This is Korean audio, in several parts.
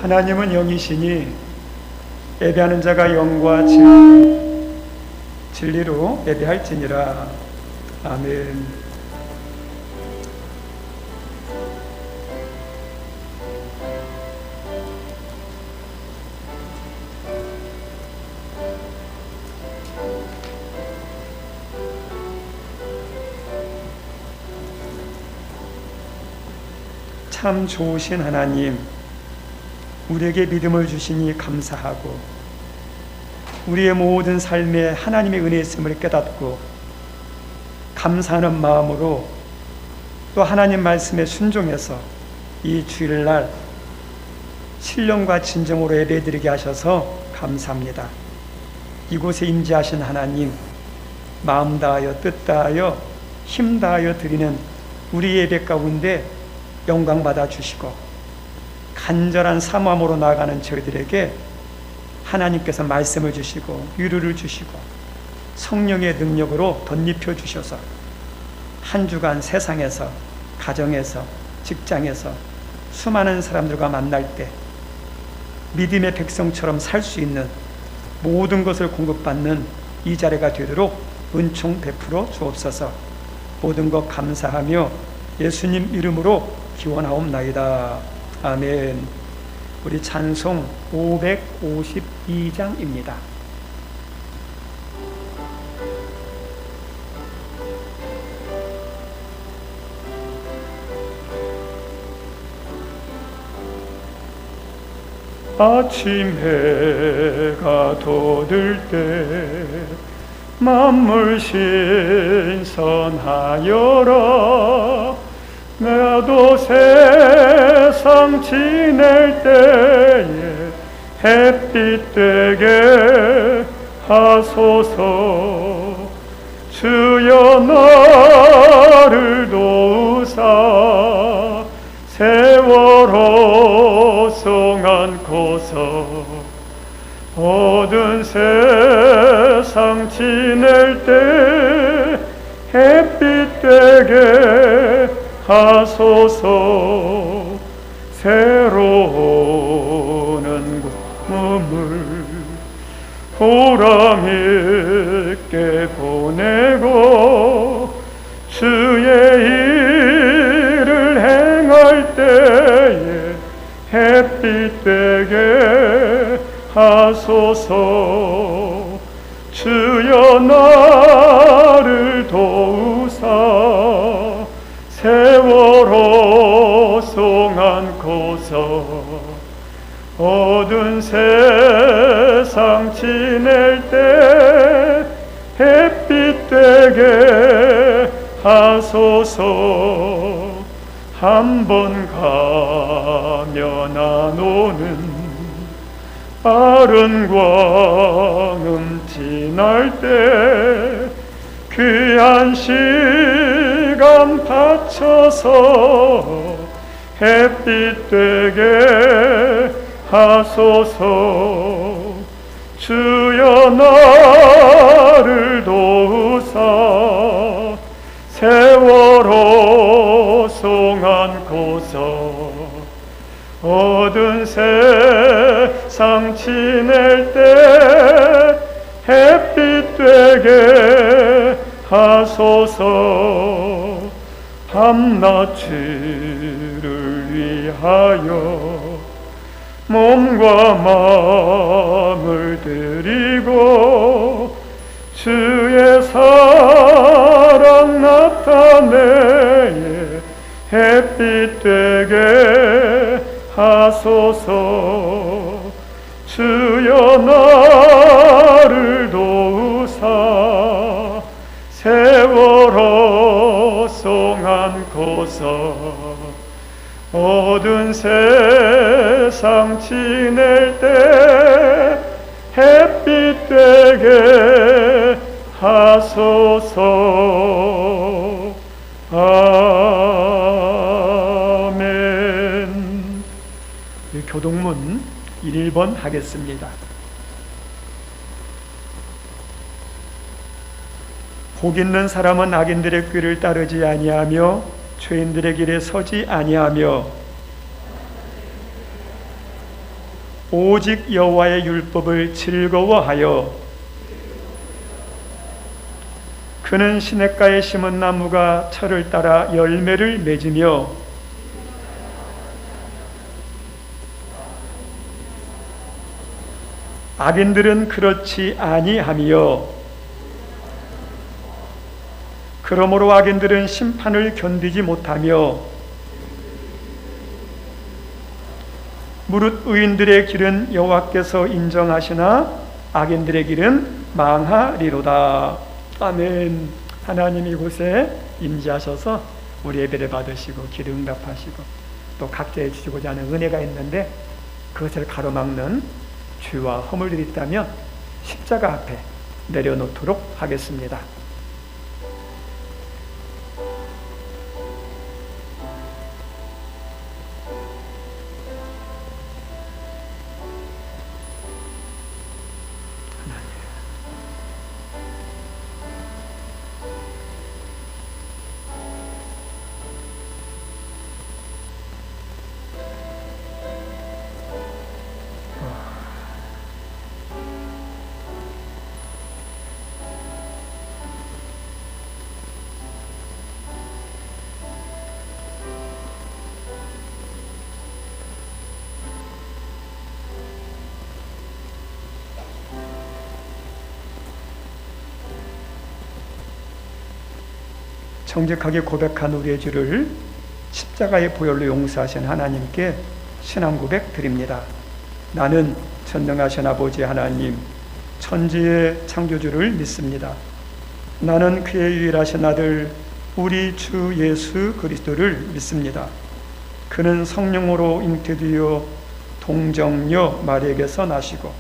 하나님은 영이시니 예배하는 자가 영과 진리로 예배할지니라. 아멘. 참 좋으신 하나님, 우리에게 믿음을 주시니 감사하고 우리의 모든 삶에 하나님의 은혜 있음을 깨닫고 감사하는 마음으로 또 하나님 말씀에 순종해서 이 주일날 신령과 진정으로 예배드리게 하셔서 감사합니다. 이곳에 임재하신 하나님, 마음 다하여 뜻 다하여 힘 다하여 드리는 우리 예배 가운데 영광 받아 주시고 간절한 사모함으로 나아가는 저희들에게 하나님께서 말씀을 주시고 위로를 주시고 성령의 능력으로 덧입혀 주셔서 한 주간 세상에서, 가정에서, 직장에서 수많은 사람들과 만날 때 믿음의 백성처럼 살 수 있는 모든 것을 공급받는 이 자리가 되도록 은총 베풀어 주옵소서. 모든 것 감사하며 예수님 이름으로 기원하옵나이다. 아멘. 우리 찬송 552장입니다. 아침 해가 돋을 때 만물 신선하여라. 나도 세상 지낼 때에 햇빛 되게 하소서. 주여 나를 도우사 세월호 송 안고서 모든 세상 지낼 때 햇빛 되게 하소서. 새로우는 꿈을 보람있게 보내고 주의 일을 행할 때에 햇빛 되게 하소서. 주여 나를 도우사 세월호 송 안고서 어두운 세상 지낼 때 햇빛 되게 하소서. 한 번 가면 안 오는 빠른 광음 지날 때 귀한 시간 바쳐서 햇빛 되게 하소서. 주여 나를 도우사 세월호 송 안고서 어두운 세상 지낼 때 햇빛 되게 하소서. 밤낮을 위하여 몸과 마음을 드리고 주의 사랑 나타내 햇빛 되게 하소서. 주여 나를 도우사 세월호 송 안고서 어두운 세상 지낼 때 햇빛 되게 하소서. 아멘. 교동문 1번 하겠습니다. 복 있는 사람은 악인들의 꾀를 따르지 아니하며 죄인들의 길에 서지 아니하며 오직 여호와의 율법을 즐거워하여 그는 시냇가에 심은 나무가 철을 따라 열매를 맺으며 악인들은 그렇지 아니하며 그러므로 악인들은 심판을 견디지 못하며 무릇 의인들의 길은 여호와께서 인정하시나 악인들의 길은 망하리로다. 아멘. 하나님 이곳에 임재하셔서 우리 예배를 받으시고 기도 응답하시고 또 각자에 주시고자 하는 은혜가 있는데 그것을 가로막는 죄와 허물들이 있다면 십자가 앞에 내려놓도록 하겠습니다. 정직하게 고백한 우리의 죄를 십자가의 보혈로 용서하신 하나님께 신앙 고백 드립니다. 나는 전능하신 아버지 하나님, 천지의 창조주를 믿습니다. 나는 그의 유일하신 아들 우리 주 예수 그리스도를 믿습니다. 그는 성령으로 잉태되어 동정녀 마리에게서 나시고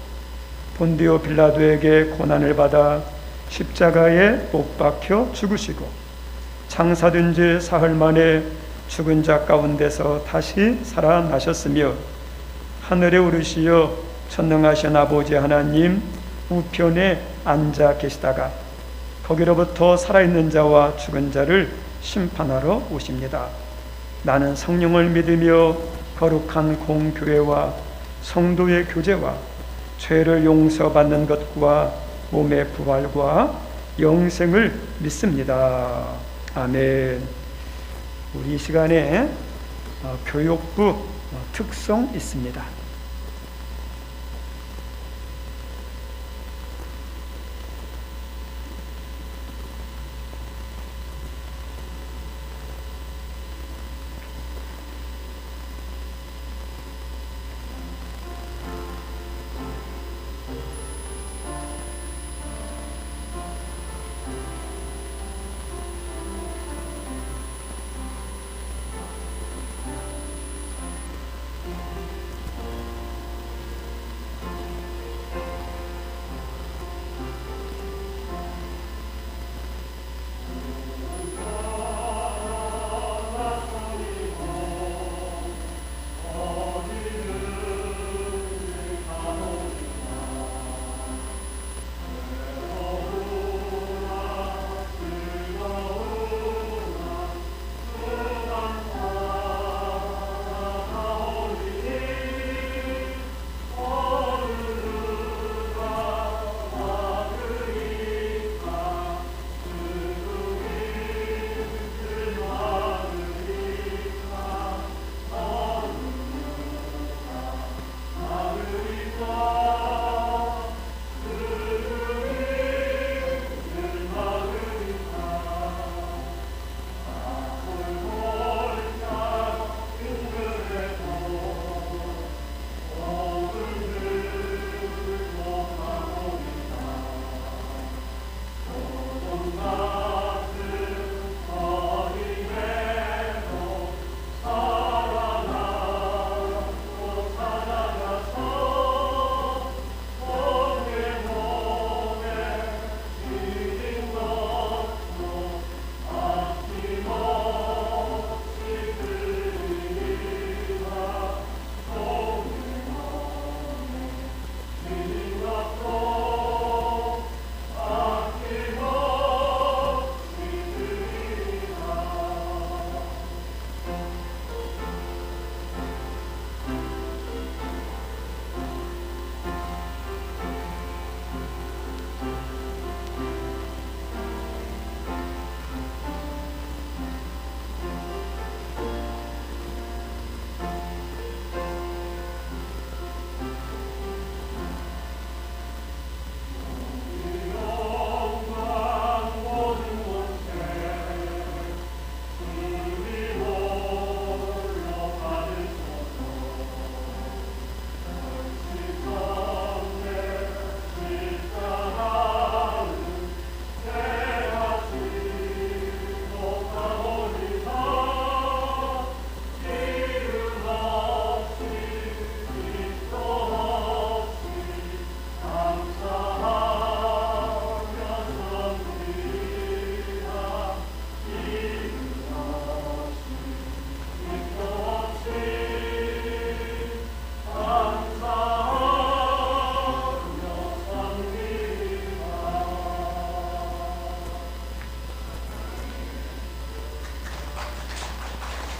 본디오 빌라도에게 고난을 받아 십자가에 못 박혀 죽으시고 장사된 지 사흘 만에 죽은 자 가운데서 다시 살아나셨으며 하늘에 오르시어 전능하신 아버지 하나님 우편에 앉아 계시다가 거기로부터 살아있는 자와 죽은 자를 심판하러 오십니다. 나는 성령을 믿으며 거룩한 공교회와 성도의 교제와 죄를 용서받는 것과 몸의 부활과 영생을 믿습니다. 아멘. 우리 이 시간에 교육부 특성 있습니다.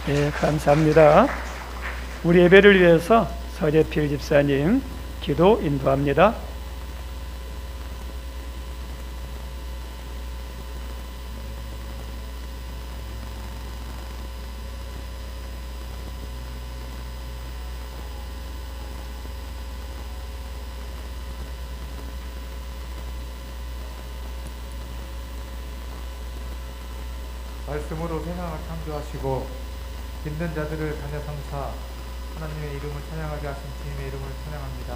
예, 감사합니다. 우리 예배를 위해서 서재필 집사님 기도 인도합니다. 말씀으로 세상을 창조하시고 믿는 자들을 자녀 삼사 하나님의 이름을 찬양하게 하신 주님의 이름을 찬양합니다.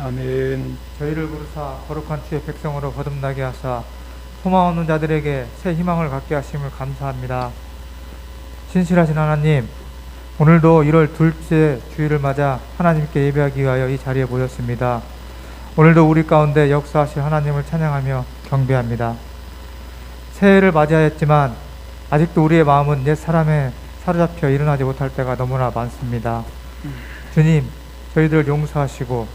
아멘. 저희를 부르사 거룩한 주의 백성으로 거듭나게 하사 소망 없는 자들에게 새 희망을 갖게 하심을 감사합니다. 신실하신 하나님, 오늘도 1월 둘째 주일을 맞아 하나님께 예배하기 위하여 이 자리에 모였습니다. 오늘도 우리 가운데 역사하실 하나님을 찬양하며 경배합니다. 새해를 맞이하였지만 아직도 우리의 마음은 옛 사람에 사로잡혀 일어나지 못할 때가 너무나 많습니다. 주님, 저희들을 용서하시고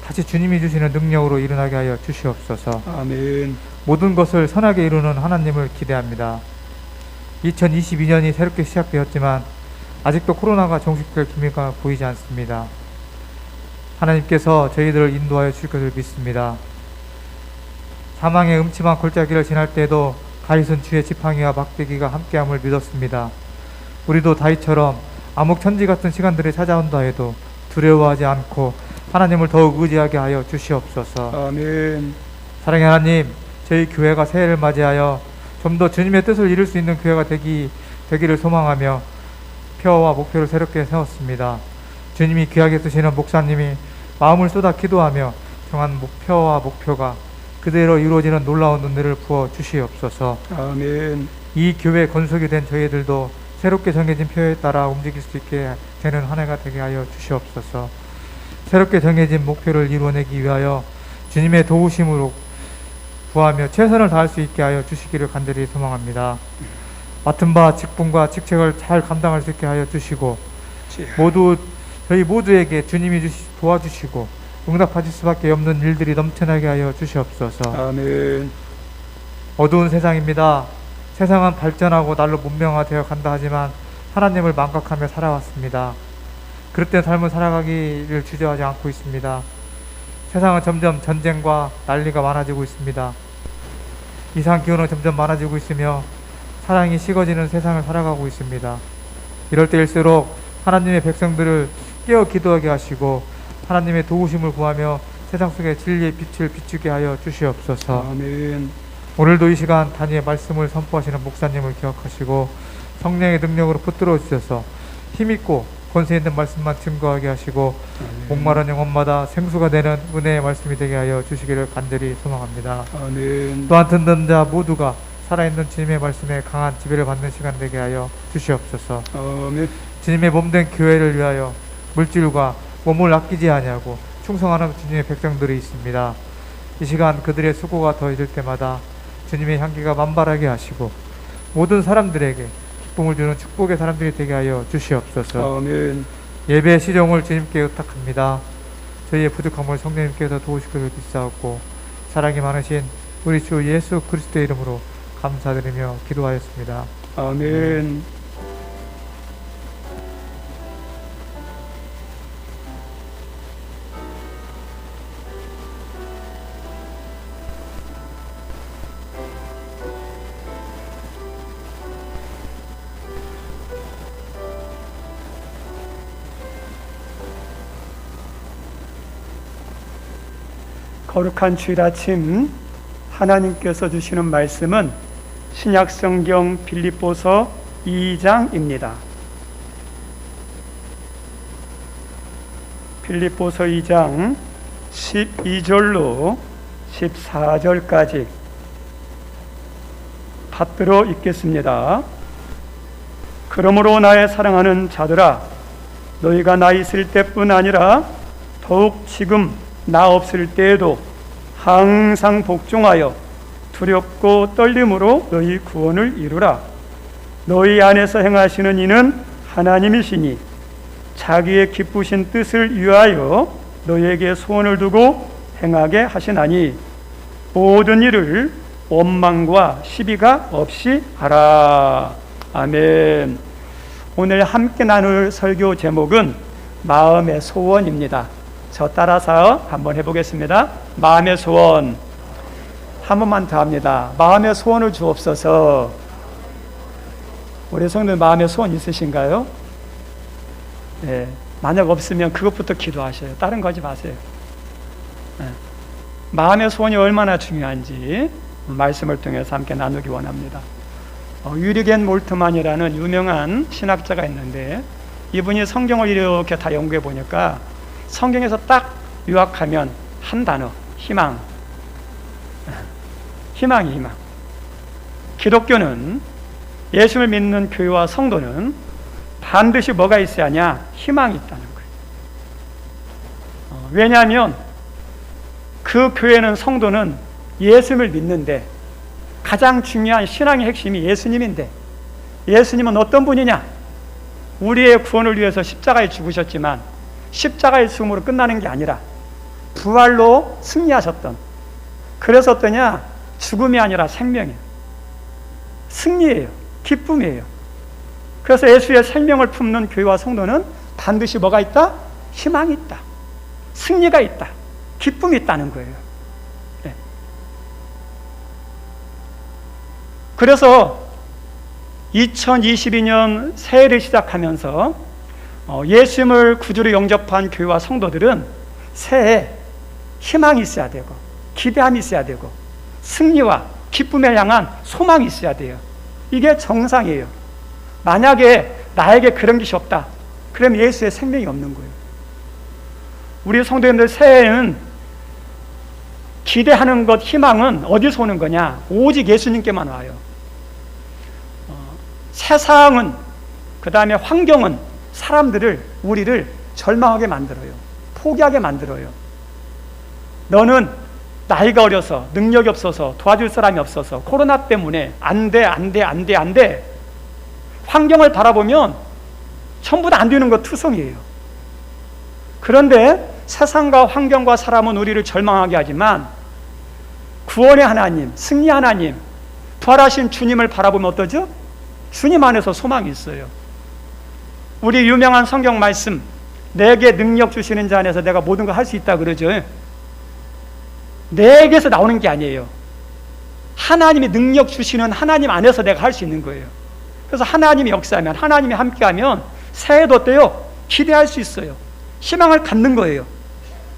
다시 주님이 주시는 능력으로 일어나게 하여 주시옵소서. 아멘. 모든 것을 선하게 이루는 하나님을 기대합니다. 2022년이 새롭게 시작되었지만 아직도 코로나가 종식될 기미가 보이지 않습니다. 하나님께서 저희들을 인도하여 주실 것을 믿습니다. 사망의 음침한 골짜기를 지날 때에도 가이슨 주의 지팡이와 막대기가 함께함을 믿었습니다. 우리도 다윗처럼 암흑천지 같은 시간들이 찾아온다 해도 두려워하지 않고 하나님을 더욱 의지하게 하여 주시옵소서. 아멘. 사랑의 하나님, 저희 교회가 새해를 맞이하여 좀 더 주님의 뜻을 이룰 수 있는 교회가 되기를 소망하며 표와 목표를 새롭게 세웠습니다. 주님이 귀하게 쓰시는 목사님이 마음을 쏟아 기도하며 정한 목표와 목표가 그대로 이루어지는 놀라운 은혜를 부어 주시옵소서. 아멘. 이 교회 건속이 된 저희들도 새롭게 정해진 표에 따라 움직일 수 있게 되는 한 해가 되게 하여 주시옵소서. 새롭게 정해진 목표를 이루어내기 위하여 주님의 도우심으로 구하며 최선을 다할 수 있게 하여 주시기를 간절히 소망합니다. 맡은 바 직분과 직책을 잘 감당할 수 있게 하여 주시고 저희 모두에게 주님이 도와주시고 응답하실 수밖에 없는 일들이 넘쳐나게 하여 주시옵소서. 아멘. 어두운 세상입니다. 세상은 발전하고 날로 문명화되어 간다 하지만 하나님을 망각하며 살아왔습니다. 그릇된 삶을 살아가기를 주저하지 않고 있습니다. 세상은 점점 전쟁과 난리가 많아지고 있습니다. 이상기후는 점점 많아지고 있으며 사랑이 식어지는 세상을 살아가고 있습니다. 이럴 때일수록 하나님의 백성들을 깨어 기도하게 하시고 하나님의 도우심을 구하며 세상 속에 진리의 빛을 비추게 하여 주시옵소서. 아멘. 오늘도 이 시간 단위의 말씀을 선포하시는 목사님을 기억하시고 성령의 능력으로 붙들어 주셔서 힘있고 권세 있는 말씀만 증거하게 하시고 목마른 영혼마다 생수가 되는 은혜의 말씀이 되게 하여 주시기를 간절히 소망합니다. 아멘. 또한 듣는 자 모두가 살아있는 주님의 말씀에 강한 지배를 받는 시간 되게 하여 주시옵소서. 아멘. 주님의 몸된 교회를 위하여 물질과 몸을 아끼지 아니하고 충성하는 주님의 백성들이 있습니다. 이 시간 그들의 수고가 더해질 때마다 주님의 향기가 만발하게 하시고 모든 사람들에게 기쁨을 주는 축복의 사람들이 되게 하여 주시옵소서. 아멘. 예배 시종을 주님께 의탁합니다. 저희의 부족함을 성령님께서 도우실 것을 믿사옵고 사랑이 많으신 우리 주 예수 그리스도의 이름으로 감사드리며 기도하였습니다. 아멘. 거룩한 주일 아침 하나님께서 주시는 말씀은 신약성경 빌립보서 2장입니다. 빌립보서 2장 12절로 14절까지 받들어 읽겠습니다. 그러므로 나의 사랑하는 자들아, 너희가 나 있을 때뿐 아니라 더욱 지금 나 없을 때에도 항상 복종하여 두렵고 떨림으로 너희 구원을 이루라. 너희 안에서 행하시는 이는 하나님이시니 자기의 기쁘신 뜻을 위하여 너희에게 소원을 두고 행하게 하시나니 모든 일을 원망과 시비가 없이 하라. 아멘. 오늘 함께 나눌 설교 제목은 마음의 소원입니다. 저 따라서 한번 해보겠습니다. 마음의 소원. 한 번만 더 합니다. 마음의 소원을 주옵소서. 우리 성도들 마음의 소원 있으신가요? 네. 만약 없으면 그것부터 기도하셔요. 다른 거 하지 마세요. 네. 마음의 소원이 얼마나 중요한지 말씀을 통해서 함께 나누기 원합니다. 유리겐 몰트만이라는 유명한 신학자가 있는데, 이분이 성경을 이렇게 다 연구해 보니까 성경에서 딱 요약하면 한 단어, 희망. 희망이 희망. 기독교는, 예수를 믿는 교회와 성도는 반드시 뭐가 있어야 하냐? 희망이 있다는 거예요. 왜냐하면 그 교회는, 성도는 예수를 믿는데 가장 중요한 신앙의 핵심이 예수님인데, 예수님은 어떤 분이냐? 우리의 구원을 위해서 십자가에 죽으셨지만 십자가의 죽음으로 끝나는 게 아니라 부활로 승리하셨던, 그래서 어떠냐? 죽음이 아니라 생명이에요. 승리예요. 기쁨이에요. 그래서 예수의 생명을 품는 교회와 성도는 반드시 뭐가 있다? 희망이 있다. 승리가 있다. 기쁨이 있다는 거예요. 네. 그래서 2022년 새해를 시작하면서 예수님을 구주로 영접한 교회와 성도들은 새해에 희망이 있어야 되고, 기대함이 있어야 되고, 승리와 기쁨에 향한 소망이 있어야 돼요. 이게 정상이에요. 만약에 나에게 그런 것이 없다, 그럼 예수의 생명이 없는 거예요. 우리 성도님들 새해에는 기대하는 것, 희망은 어디서 오는 거냐? 오직 예수님께만 와요. 세상은, 그 다음에 환경은 사람들을, 우리를 절망하게 만들어요. 포기하게 만들어요. 너는 나이가 어려서, 능력이 없어서, 도와줄 사람이 없어서, 코로나 때문에 안 돼. 환경을 바라보면 전부 다 안 되는 거 투성이에요. 그런데 세상과 환경과 사람은 우리를 절망하게 하지만 구원의 하나님, 승리 하나님, 부활하신 주님을 바라보면 어떠죠? 주님 안에서 소망이 있어요. 우리 유명한 성경 말씀, 내게 능력 주시는 자 안에서 내가 모든 걸 할 수 있다 그러죠. 내게서 나오는 게 아니에요. 하나님이 능력 주시는 하나님 안에서 내가 할 수 있는 거예요. 그래서 하나님이 역사하면, 하나님이 함께하면 새해도 어때요? 기대할 수 있어요. 희망을 갖는 거예요.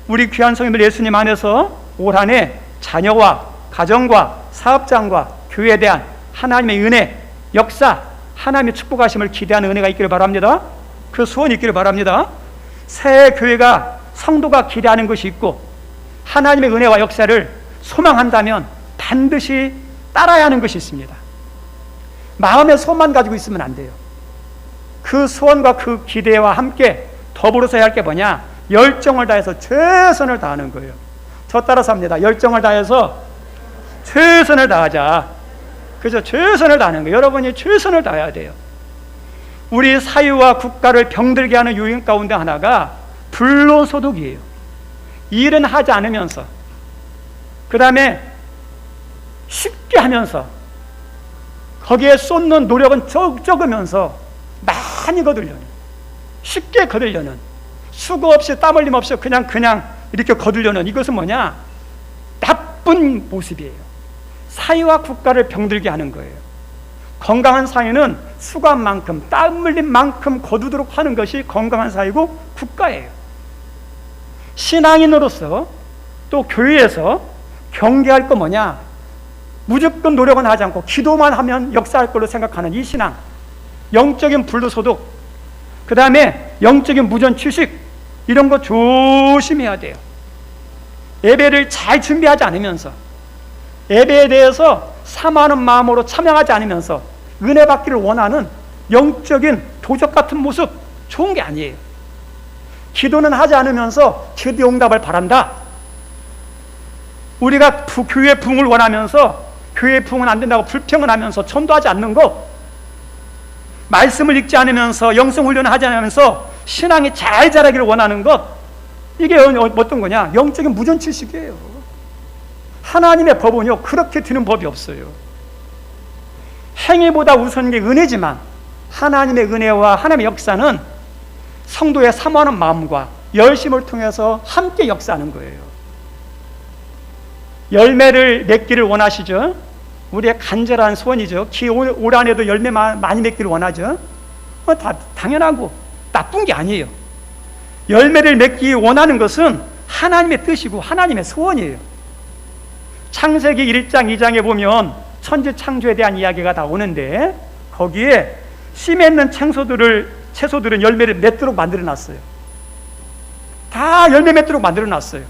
우리 귀한 성인들 예수님 안에서 올 한 해 자녀와 가정과 사업장과 교회에 대한 하나님의 은혜, 역사, 하나님의 축복하심을 기대하는 은혜가 있기를 바랍니다. 그 소원이 있기를 바랍니다. 새해 교회가, 성도가 기대하는 것이 있고 하나님의 은혜와 역사를 소망한다면 반드시 따라야 하는 것이 있습니다. 마음의 소원만 가지고 있으면 안 돼요. 그 소원과 그 기대와 함께 더불어서 해야 할 게 뭐냐? 열정을 다해서 최선을 다하는 거예요. 저 따라서 합니다. 열정을 다해서 최선을 다하자. 그래서 최선을 다하는 거예요. 여러분이 최선을 다해야 돼요. 우리 사회와 국가를 병들게 하는 요인 가운데 하나가 불로소득이에요. 일은 하지 않으면서, 그 다음에 쉽게 하면서, 거기에 쏟는 노력은 적으면서 많이 거두려는, 쉽게 거두려는, 수고 없이 땀 흘림 없이 그냥 이렇게 거두려는, 이것은 뭐냐? 나쁜 모습이에요. 사회와 국가를 병들게 하는 거예요. 건강한 사회는 수고한 만큼, 땀 흘린 만큼 거두도록 하는 것이 건강한 사회고 국가예요. 신앙인으로서 또 교회에서 경계할 거 뭐냐? 무조건 노력은 하지 않고 기도만 하면 역사할 걸로 생각하는 이 신앙, 영적인 불로소득, 그 다음에 영적인 무전취식, 이런 거 조심해야 돼요. 예배를 잘 준비하지 않으면서, 예배에 대해서 사모하는 마음으로 참여하지 않으면서 은혜 받기를 원하는 영적인 도적 같은 모습, 좋은 게 아니에요. 기도는 하지 않으면서 기도 응답을 바란다. 우리가 교회 부흥을 원하면서 교회 부흥은 안 된다고 불평을 하면서 전도하지 않는 것, 말씀을 읽지 않으면서 영성 훈련을 하지 않으면서 신앙이 잘 자라기를 원하는 것, 이게 어떤 거냐? 영적인 무전취식이에요. 하나님의 법은요 그렇게 되는 법이 없어요. 행위보다 우선인 게 은혜지만 하나님의 은혜와 하나님의 역사는 성도의 사모하는 마음과 열심을 통해서 함께 역사하는 거예요. 열매를 맺기를 원하시죠? 우리의 간절한 소원이죠. 올 한해도 열매 많이 맺기를 원하죠. 다 당연하고 나쁜 게 아니에요. 열매를 맺기 원하는 것은 하나님의 뜻이고 하나님의 소원이에요. 창세기 1장 2장에 보면 천지 창조에 대한 이야기가 나오는데 거기에 씨 맺는 채소들은 열매를 맺도록 만들어놨어요. 다 열매 맺도록 만들어놨어요.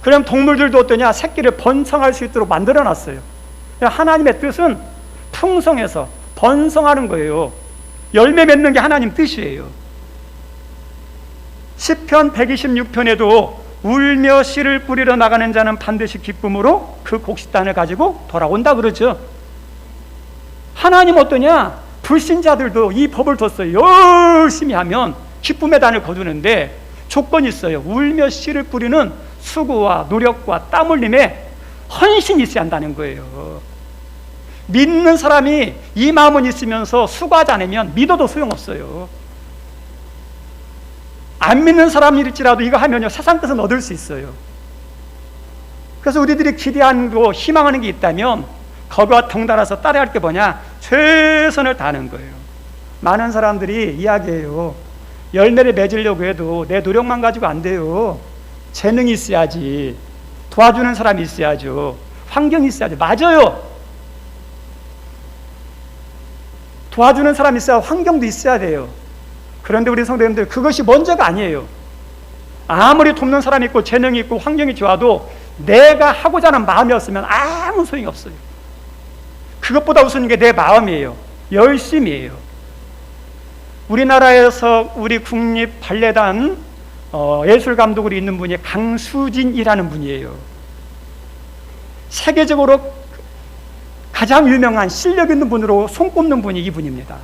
그럼 동물들도 어떠냐? 새끼를 번성할 수 있도록 만들어놨어요. 하나님의 뜻은 풍성해서 번성하는 거예요. 열매 맺는 게 하나님 뜻이에요. 시편 126편에도 울며 씨를 뿌리러 나가는 자는 반드시 기쁨으로 그 곡식단을 가지고 돌아온다 그러죠. 하나님 어떠냐? 불신자들도 이 법을 뒀어요. 열심히 하면 기쁨의 단을 거두는데 조건이 있어요. 울며 씨를 뿌리는 수고와 노력과 땀 흘림에 헌신이 있어야 한다는 거예요. 믿는 사람이 이 마음은 있으면서 수고하지 않으면 믿어도 소용없어요. 안 믿는 사람일지라도 이거 하면요 세상 것은 얻을 수 있어요. 그래서 우리들이 기대하고 희망하는 게 있다면 거기와 덩달아서 따라야 할 게 뭐냐? 최선을 다하는 거예요. 많은 사람들이 이야기해요. 열매를 맺으려고 해도 내 노력만 가지고 안 돼요. 재능이 있어야지, 도와주는 사람이 있어야죠, 환경이 있어야지. 맞아요. 도와주는 사람이 있어야 환경도 있어야 돼요. 그런데 우리 성도님들 그것이 먼저가 아니에요. 아무리 돕는 사람이 있고 재능이 있고 환경이 좋아도 내가 하고자 하는 마음이 없으면 아무 소용이 없어요. 그것보다 우선 게 내 마음이에요. 열심이에요. 우리나라에서 우리 국립 발레단 예술감독으로 있는 분이 강수진이라는 분이에요. 세계적으로 가장 유명한 실력 있는 분으로 손꼽는 분이 이분입니다.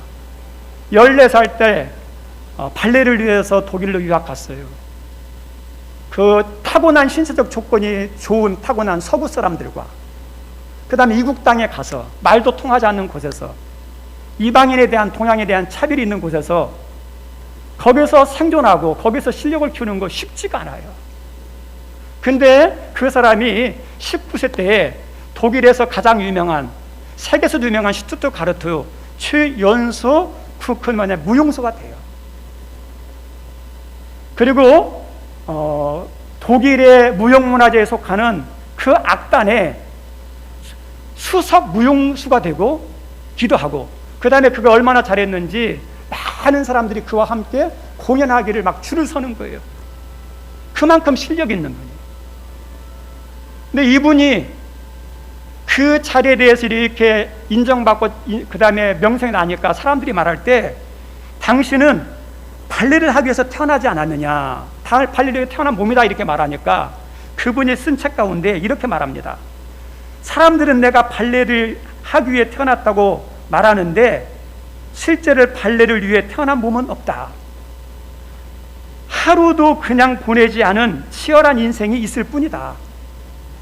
14살 때 발레를 위해서 독일로 유학 갔어요. 그 타고난 신체적 조건이 좋은 타고난 서구 사람들과 그 다음에 이국 땅에 가서 말도 통하지 않는 곳에서 이방인에 대한 동양에 대한 차별이 있는 곳에서 거기서 생존하고 거기서 실력을 키우는 거 쉽지가 않아요. 근데 그 사람이 19세 때에 독일에서 가장 유명한 세계에서도 유명한 슈투트가르트 최연소 무용소가 돼요. 그리고 독일의 무용문화재에 속하는 그 악단의 수석 무용수가 되고 기도하고 그 다음에 그가 얼마나 잘했는지 많은 사람들이 그와 함께 공연하기를 막 줄을 서는 거예요. 그만큼 실력 있는 분이에요. 근데 이분이 그 자리에 대해서 이렇게 인정받고 그 다음에 명성이 나니까 사람들이 말할 때 당신은 발레를 하기 위해서 태어나지 않았느냐, 발레를 위해 태어난 몸이다 이렇게 말하니까 그분이 쓴 책 가운데 이렇게 말합니다. 사람들은 내가 발레를 하기 위해 태어났다고 말하는데 실제로 발레를 위해 태어난 몸은 없다. 하루도 그냥 보내지 않은 치열한 인생이 있을 뿐이다.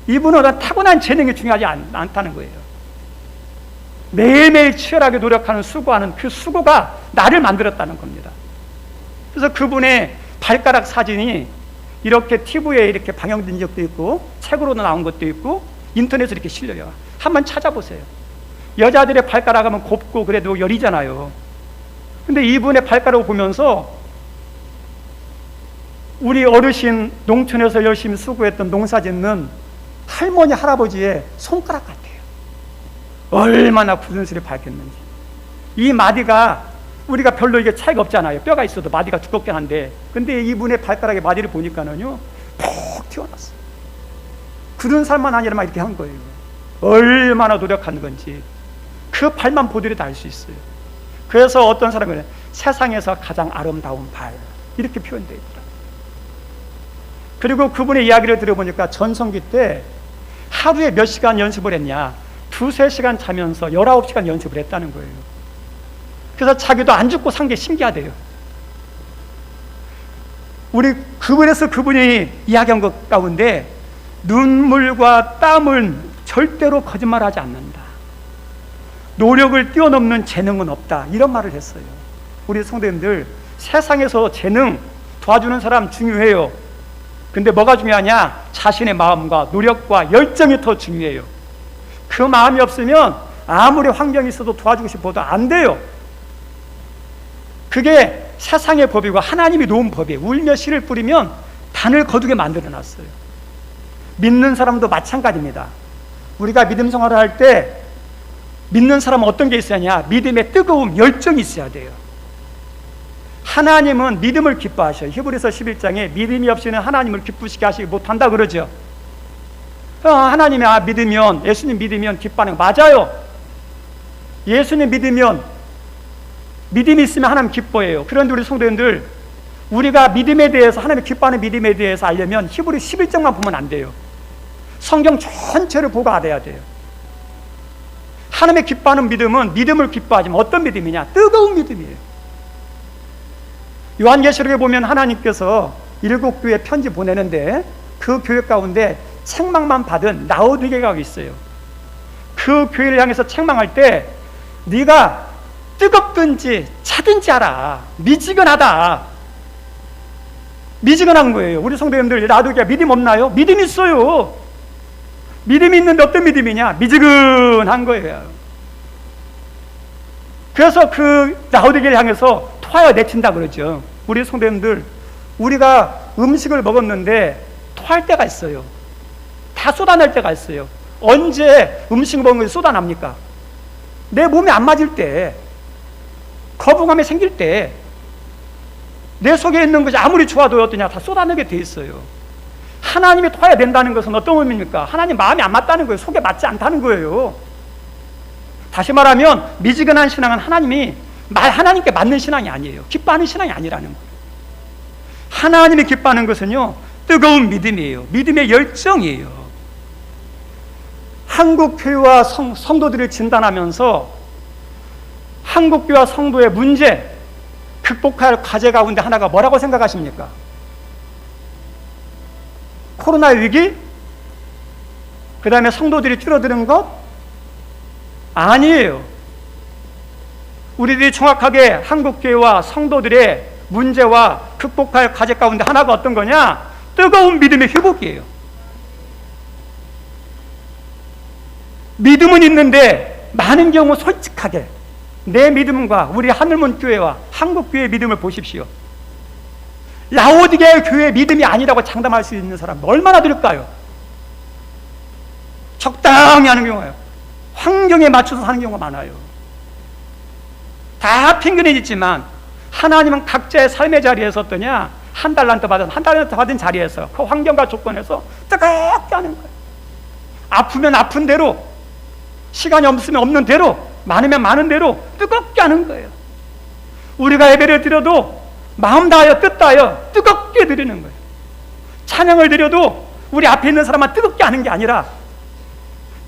이분은 타고난 재능이 중요하지 않다는 거예요. 매일매일 치열하게 노력하는 수고하는 그 수고가 나를 만들었다는 겁니다. 그래서 그분의 발가락 사진이 이렇게 TV에 이렇게 방영된 적도 있고 책으로도 나온 것도 있고 인터넷에 이렇게 실려요. 한번 찾아보세요. 여자들의 발가락 하면 곱고 그래도 여리잖아요. 근데 이분의 발가락을 보면서 우리 어르신 농촌에서 열심히 수고했던 농사 짓는 할머니 할아버지의 손가락 같아요. 얼마나 굳은 실을 밝혔는지. 이 마디가 우리가 별로 이게 차이가 없잖아요. 뼈가 있어도 마디가 두껍긴 한데 근데 이분의 발가락의 마디를 보니까는요 푹 튀어났어요. 굳은 살만 아니라 막 이렇게 한 거예요. 얼마나 노력한 건지 그 발만 보더라도 알 수 있어요. 그래서 어떤 사람은 세상에서 가장 아름다운 발 이렇게 표현되어 있더라고요. 그리고 그분의 이야기를 들어보니까 전성기 때 하루에 몇 시간 연습을 했냐, 2-3시간 자면서 19시간 연습을 했다는 거예요. 그래서 자기도 안 죽고 산 게 신기하대요. 그래서 그분이 이야기한 것 가운데 눈물과 땀은 절대로 거짓말하지 않는다. 노력을 뛰어넘는 재능은 없다, 이런 말을 했어요. 우리 성도님들, 세상에서 재능 도와주는 사람 중요해요. 근데 뭐가 중요하냐? 자신의 마음과 노력과 열정이 더 중요해요. 그 마음이 없으면 아무리 환경이 있어도 도와주고 싶어도 안 돼요. 그게 세상의 법이고 하나님이 놓은 법이에요. 울며 씨를 뿌리면 단을 거두게 만들어놨어요. 믿는 사람도 마찬가지입니다. 우리가 믿음 생활을 할 때 믿는 사람은 어떤 게 있어야 하냐? 믿음의 뜨거움, 열정이 있어야 돼요. 하나님은 믿음을 기뻐하셔요. 히브리서 11장에 믿음이 없이는 하나님을 기쁘시게 하시지 못한다 그러죠. 하나님이 믿으면, 예수님 믿으면 기뻐하는 거 맞아요. 예수님 믿으면, 믿음이 있으면 하나님 기뻐해요. 그런데 우리 성도님들, 우리가 믿음에 대해서, 하나님이 기뻐하는 믿음에 대해서 알려면 히브리 11장만 보면 안 돼요. 성경 전체를 보고 알아야 돼요. 하나님의 기뻐하는 믿음은 믿음을 기뻐하지만 어떤 믿음이냐? 뜨거운 믿음이에요. 요한계시록에 보면 하나님께서 7교회 편지 보내는데 그 교회 가운데 책망만 받은 라오디게가 있어요. 그 교회를 향해서 책망할 때 네가 뜨겁든지 차든지 하라. 미지근하다. 미지근한 거예요. 우리 성도님들, 라오디게가 믿음 없나요? 믿음 있어요. 믿음이 있는데 어떤 믿음이냐? 미지근한 거예요. 그래서 그 라오디게를 향해서 토하여 내친다 그러죠. 우리 성도님들, 우리가 음식을 먹었는데 토할 때가 있어요. 다 쏟아낼 때가 있어요. 언제 음식 먹은 것이 쏟아납니까? 내 몸에 안 맞을 때, 거부감이 생길 때, 내 속에 있는 것이 아무리 좋아도 어떠냐, 다 쏟아내게 돼 있어요. 하나님이 토해야 된다는 것은 어떤 의미입니까? 하나님 마음이 안 맞다는 거예요. 속에 맞지 않다는 거예요. 다시 말하면 미지근한 신앙은 하나님께 맞는 신앙이 아니에요. 기뻐하는 신앙이 아니라는 거예요. 하나님이 기뻐하는 것은요, 뜨거운 믿음이에요. 믿음의 열정이에요. 한국교회와 성도들을 진단하면서 한국교회와 성도의 문제, 극복할 과제 가운데 하나가 뭐라고 생각하십니까? 코로나 위기? 그 다음에 성도들이 줄어드는 것? 아니에요. 우리들이 정확하게 한국교회와 성도들의 문제와 극복할 과제 가운데 하나가 어떤 거냐? 뜨거운 믿음의 회복이에요. 믿음은 있는데 많은 경우 솔직하게 내 믿음과 우리 하늘문 교회와 한국교회의 믿음을 보십시오. 라오디게의 교회의 믿음이 아니라고 장담할 수 있는 사람 얼마나 될까요? 적당히 하는 경우예요. 환경에 맞춰서 사는 경우가 많아요. 다 핑계는 있지만 하나님은 각자의 삶의 자리에서 어떠냐? 한 달란트 받은 자리에서 그 환경과 조건에서 뜨겁게 하는 거예요. 아프면 아픈 대로, 시간이 없으면 없는 대로, 많으면 많은 대로 뜨겁게 하는 거예요. 우리가 예배를 드려도 마음 다하여 뜻 다하여 뜨겁게 드리는 거예요. 찬양을 드려도 우리 앞에 있는 사람만 뜨겁게 하는 게 아니라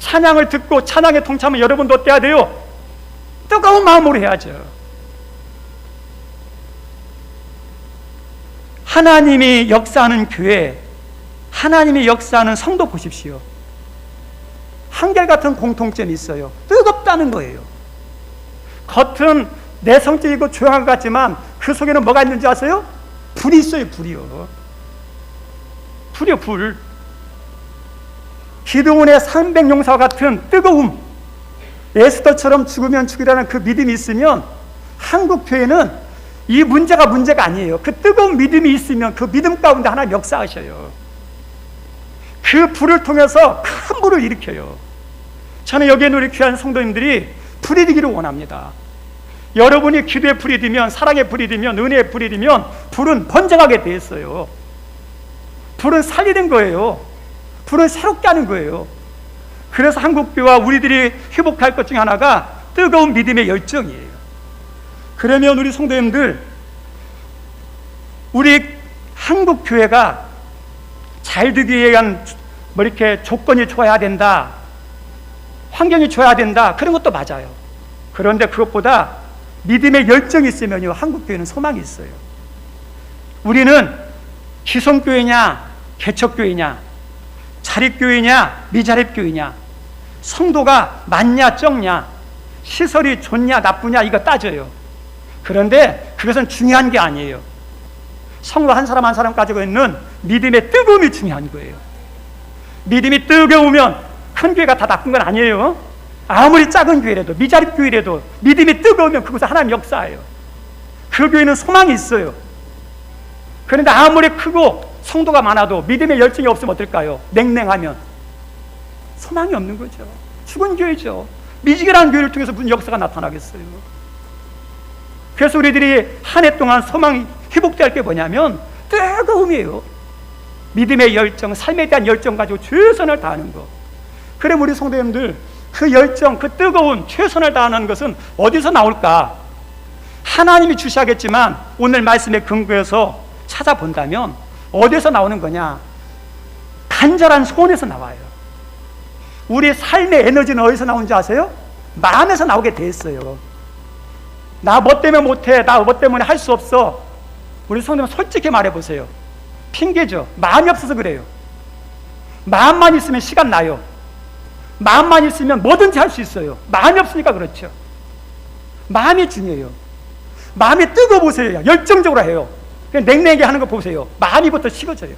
찬양을 듣고 찬양에 동참은 여러분도 어때야 돼요? 뜨거운 마음으로 해야죠. 하나님이 역사하는 교회, 하나님이 역사하는 성도 보십시오. 한결같은 공통점이 있어요. 뜨겁다는 거예요. 겉은 내성적이고 조용한 것 같지만 그 속에는 뭐가 있는지 아세요? 불이 있어요. 불이요. 불이요, 불. 기드온의 300용사와 같은 뜨거움, 에스더처럼 죽으면 죽이라는 그 믿음이 있으면 한국 교회는 이 문제가 아니에요. 그 뜨거운 믿음이 있으면 그 믿음 가운데 하나님 역사하셔요. 그 불을 통해서 큰 불을 일으켜요. 저는 여기에 우리 귀한 성도님들이 불이 되기를 원합니다. 여러분이 기도의 불이 되면, 사랑의 불이 되면, 은혜의 불이 되면 불은 번져가게 돼 있어요. 불은 살리는 거예요. 불은 새롭게 하는 거예요. 그래서 한국교회와 우리들이 회복할 것 중에 하나가 뜨거운 믿음의 열정이에요. 그러면 우리 성도님들, 우리 한국교회가 잘 되기 위한 이렇게 조건이 좋아야 된다, 환경이 좋아야 된다, 그런 것도 맞아요. 그런데 그것보다 믿음의 열정이 있으면요, 한국교회는 소망이 있어요. 우리는 기성교회냐 개척교회냐, 자립교회냐 미자립교회냐, 성도가 많냐 적냐, 시설이 좋냐 나쁘냐 이거 따져요. 그런데 그것은 중요한 게 아니에요. 성도 한 사람 한 사람 가지고 있는 믿음의 뜨거움이 중요한 거예요. 믿음이 뜨거우면 큰 교회가 다 나쁜 건 아니에요. 아무리 작은 교회라도 미자립 교회라도 믿음이 뜨거우면 그곳에 하나님 역사예요. 그 교회는 소망이 있어요. 그런데 아무리 크고 성도가 많아도 믿음의 열정이 없으면 어떨까요? 냉랭하면 소망이 없는 거죠. 죽은 교회죠. 미지근한 교회를 통해서 무슨 역사가 나타나겠어요. 그래서 우리들이 한 해 동안 소망이 회복될 게 뭐냐면 뜨거움이에요. 믿음의 열정, 삶에 대한 열정 가지고 최선을 다하는 것. 그럼 우리 성도님들 그 열정, 그 뜨거운 최선을 다하는 것은 어디서 나올까? 하나님이 주시하겠지만 오늘 말씀에 근거해서 찾아본다면 어디서 나오는 거냐? 간절한 소원에서 나와요. 우리 삶의 에너지는 어디서 나오는지 아세요? 마음에서 나오게 돼 있어요. 나 뭐 때문에 못해, 나 뭐 때문에 할 수 없어. 우리 성도님 솔직히 말해보세요. 핑계죠. 마음이 없어서 그래요. 마음만 있으면 시간 나요. 마음만 있으면 뭐든지 할 수 있어요. 마음이 없으니까 그렇죠. 마음이 중요해요. 마음이 뜨거워보세요. 열정적으로 해요. 그냥 냉랭하게 하는 거 보세요. 마음이부터 식어져요.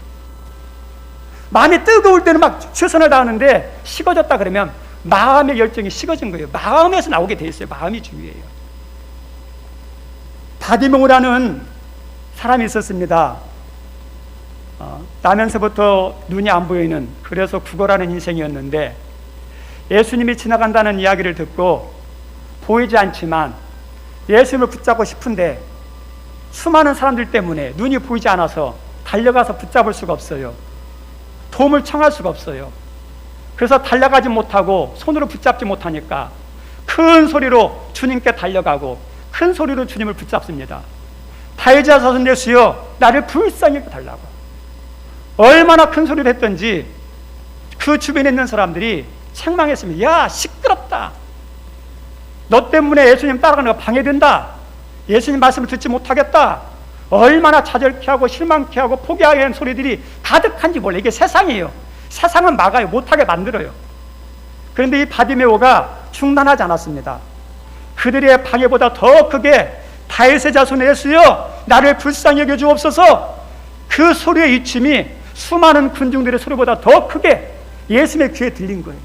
마음이 뜨거울 때는 막 최선을 다하는데 식어졌다 그러면 마음의 열정이 식어진 거예요. 마음에서 나오게 돼 있어요. 마음이 중요해요. 바디메오라는 사람이 있었습니다. 나면서부터 눈이 안 보이는, 그래서 구걸하는 인생이었는데 예수님이 지나간다는 이야기를 듣고 보이지 않지만 예수님을 붙잡고 싶은데 수많은 사람들 때문에 눈이 보이지 않아서 달려가서 붙잡을 수가 없어요. 도움을 청할 수가 없어요. 그래서 달려가지 못하고 손으로 붙잡지 못하니까 큰 소리로 주님께 달려가고 큰 소리로 주님을 붙잡습니다. 다윗아 자손 예수여 나를 불쌍히 여겨달라고. 얼마나 큰 소리를 했던지 그 주변에 있는 사람들이 책망했습니다. 야 시끄럽다. 너 때문에 예수님 따라가는 거 방해된다. 예수님 말씀을 듣지 못하겠다. 얼마나 좌절케 하고 실망케 하고 포기하게 하는 소리들이 가득한지 몰라. 이게 세상이에요. 세상은 막아요. 못하게 만들어요. 그런데 이 바디메오가 중단하지 않았습니다. 그들의 방해보다 더 크게 다윗의 자손 예수여 나를 불쌍히 여겨 주옵소서. 그 소리의 이침이 수많은 군중들의 소리보다 더 크게 예수님의 귀에 들린 거예요.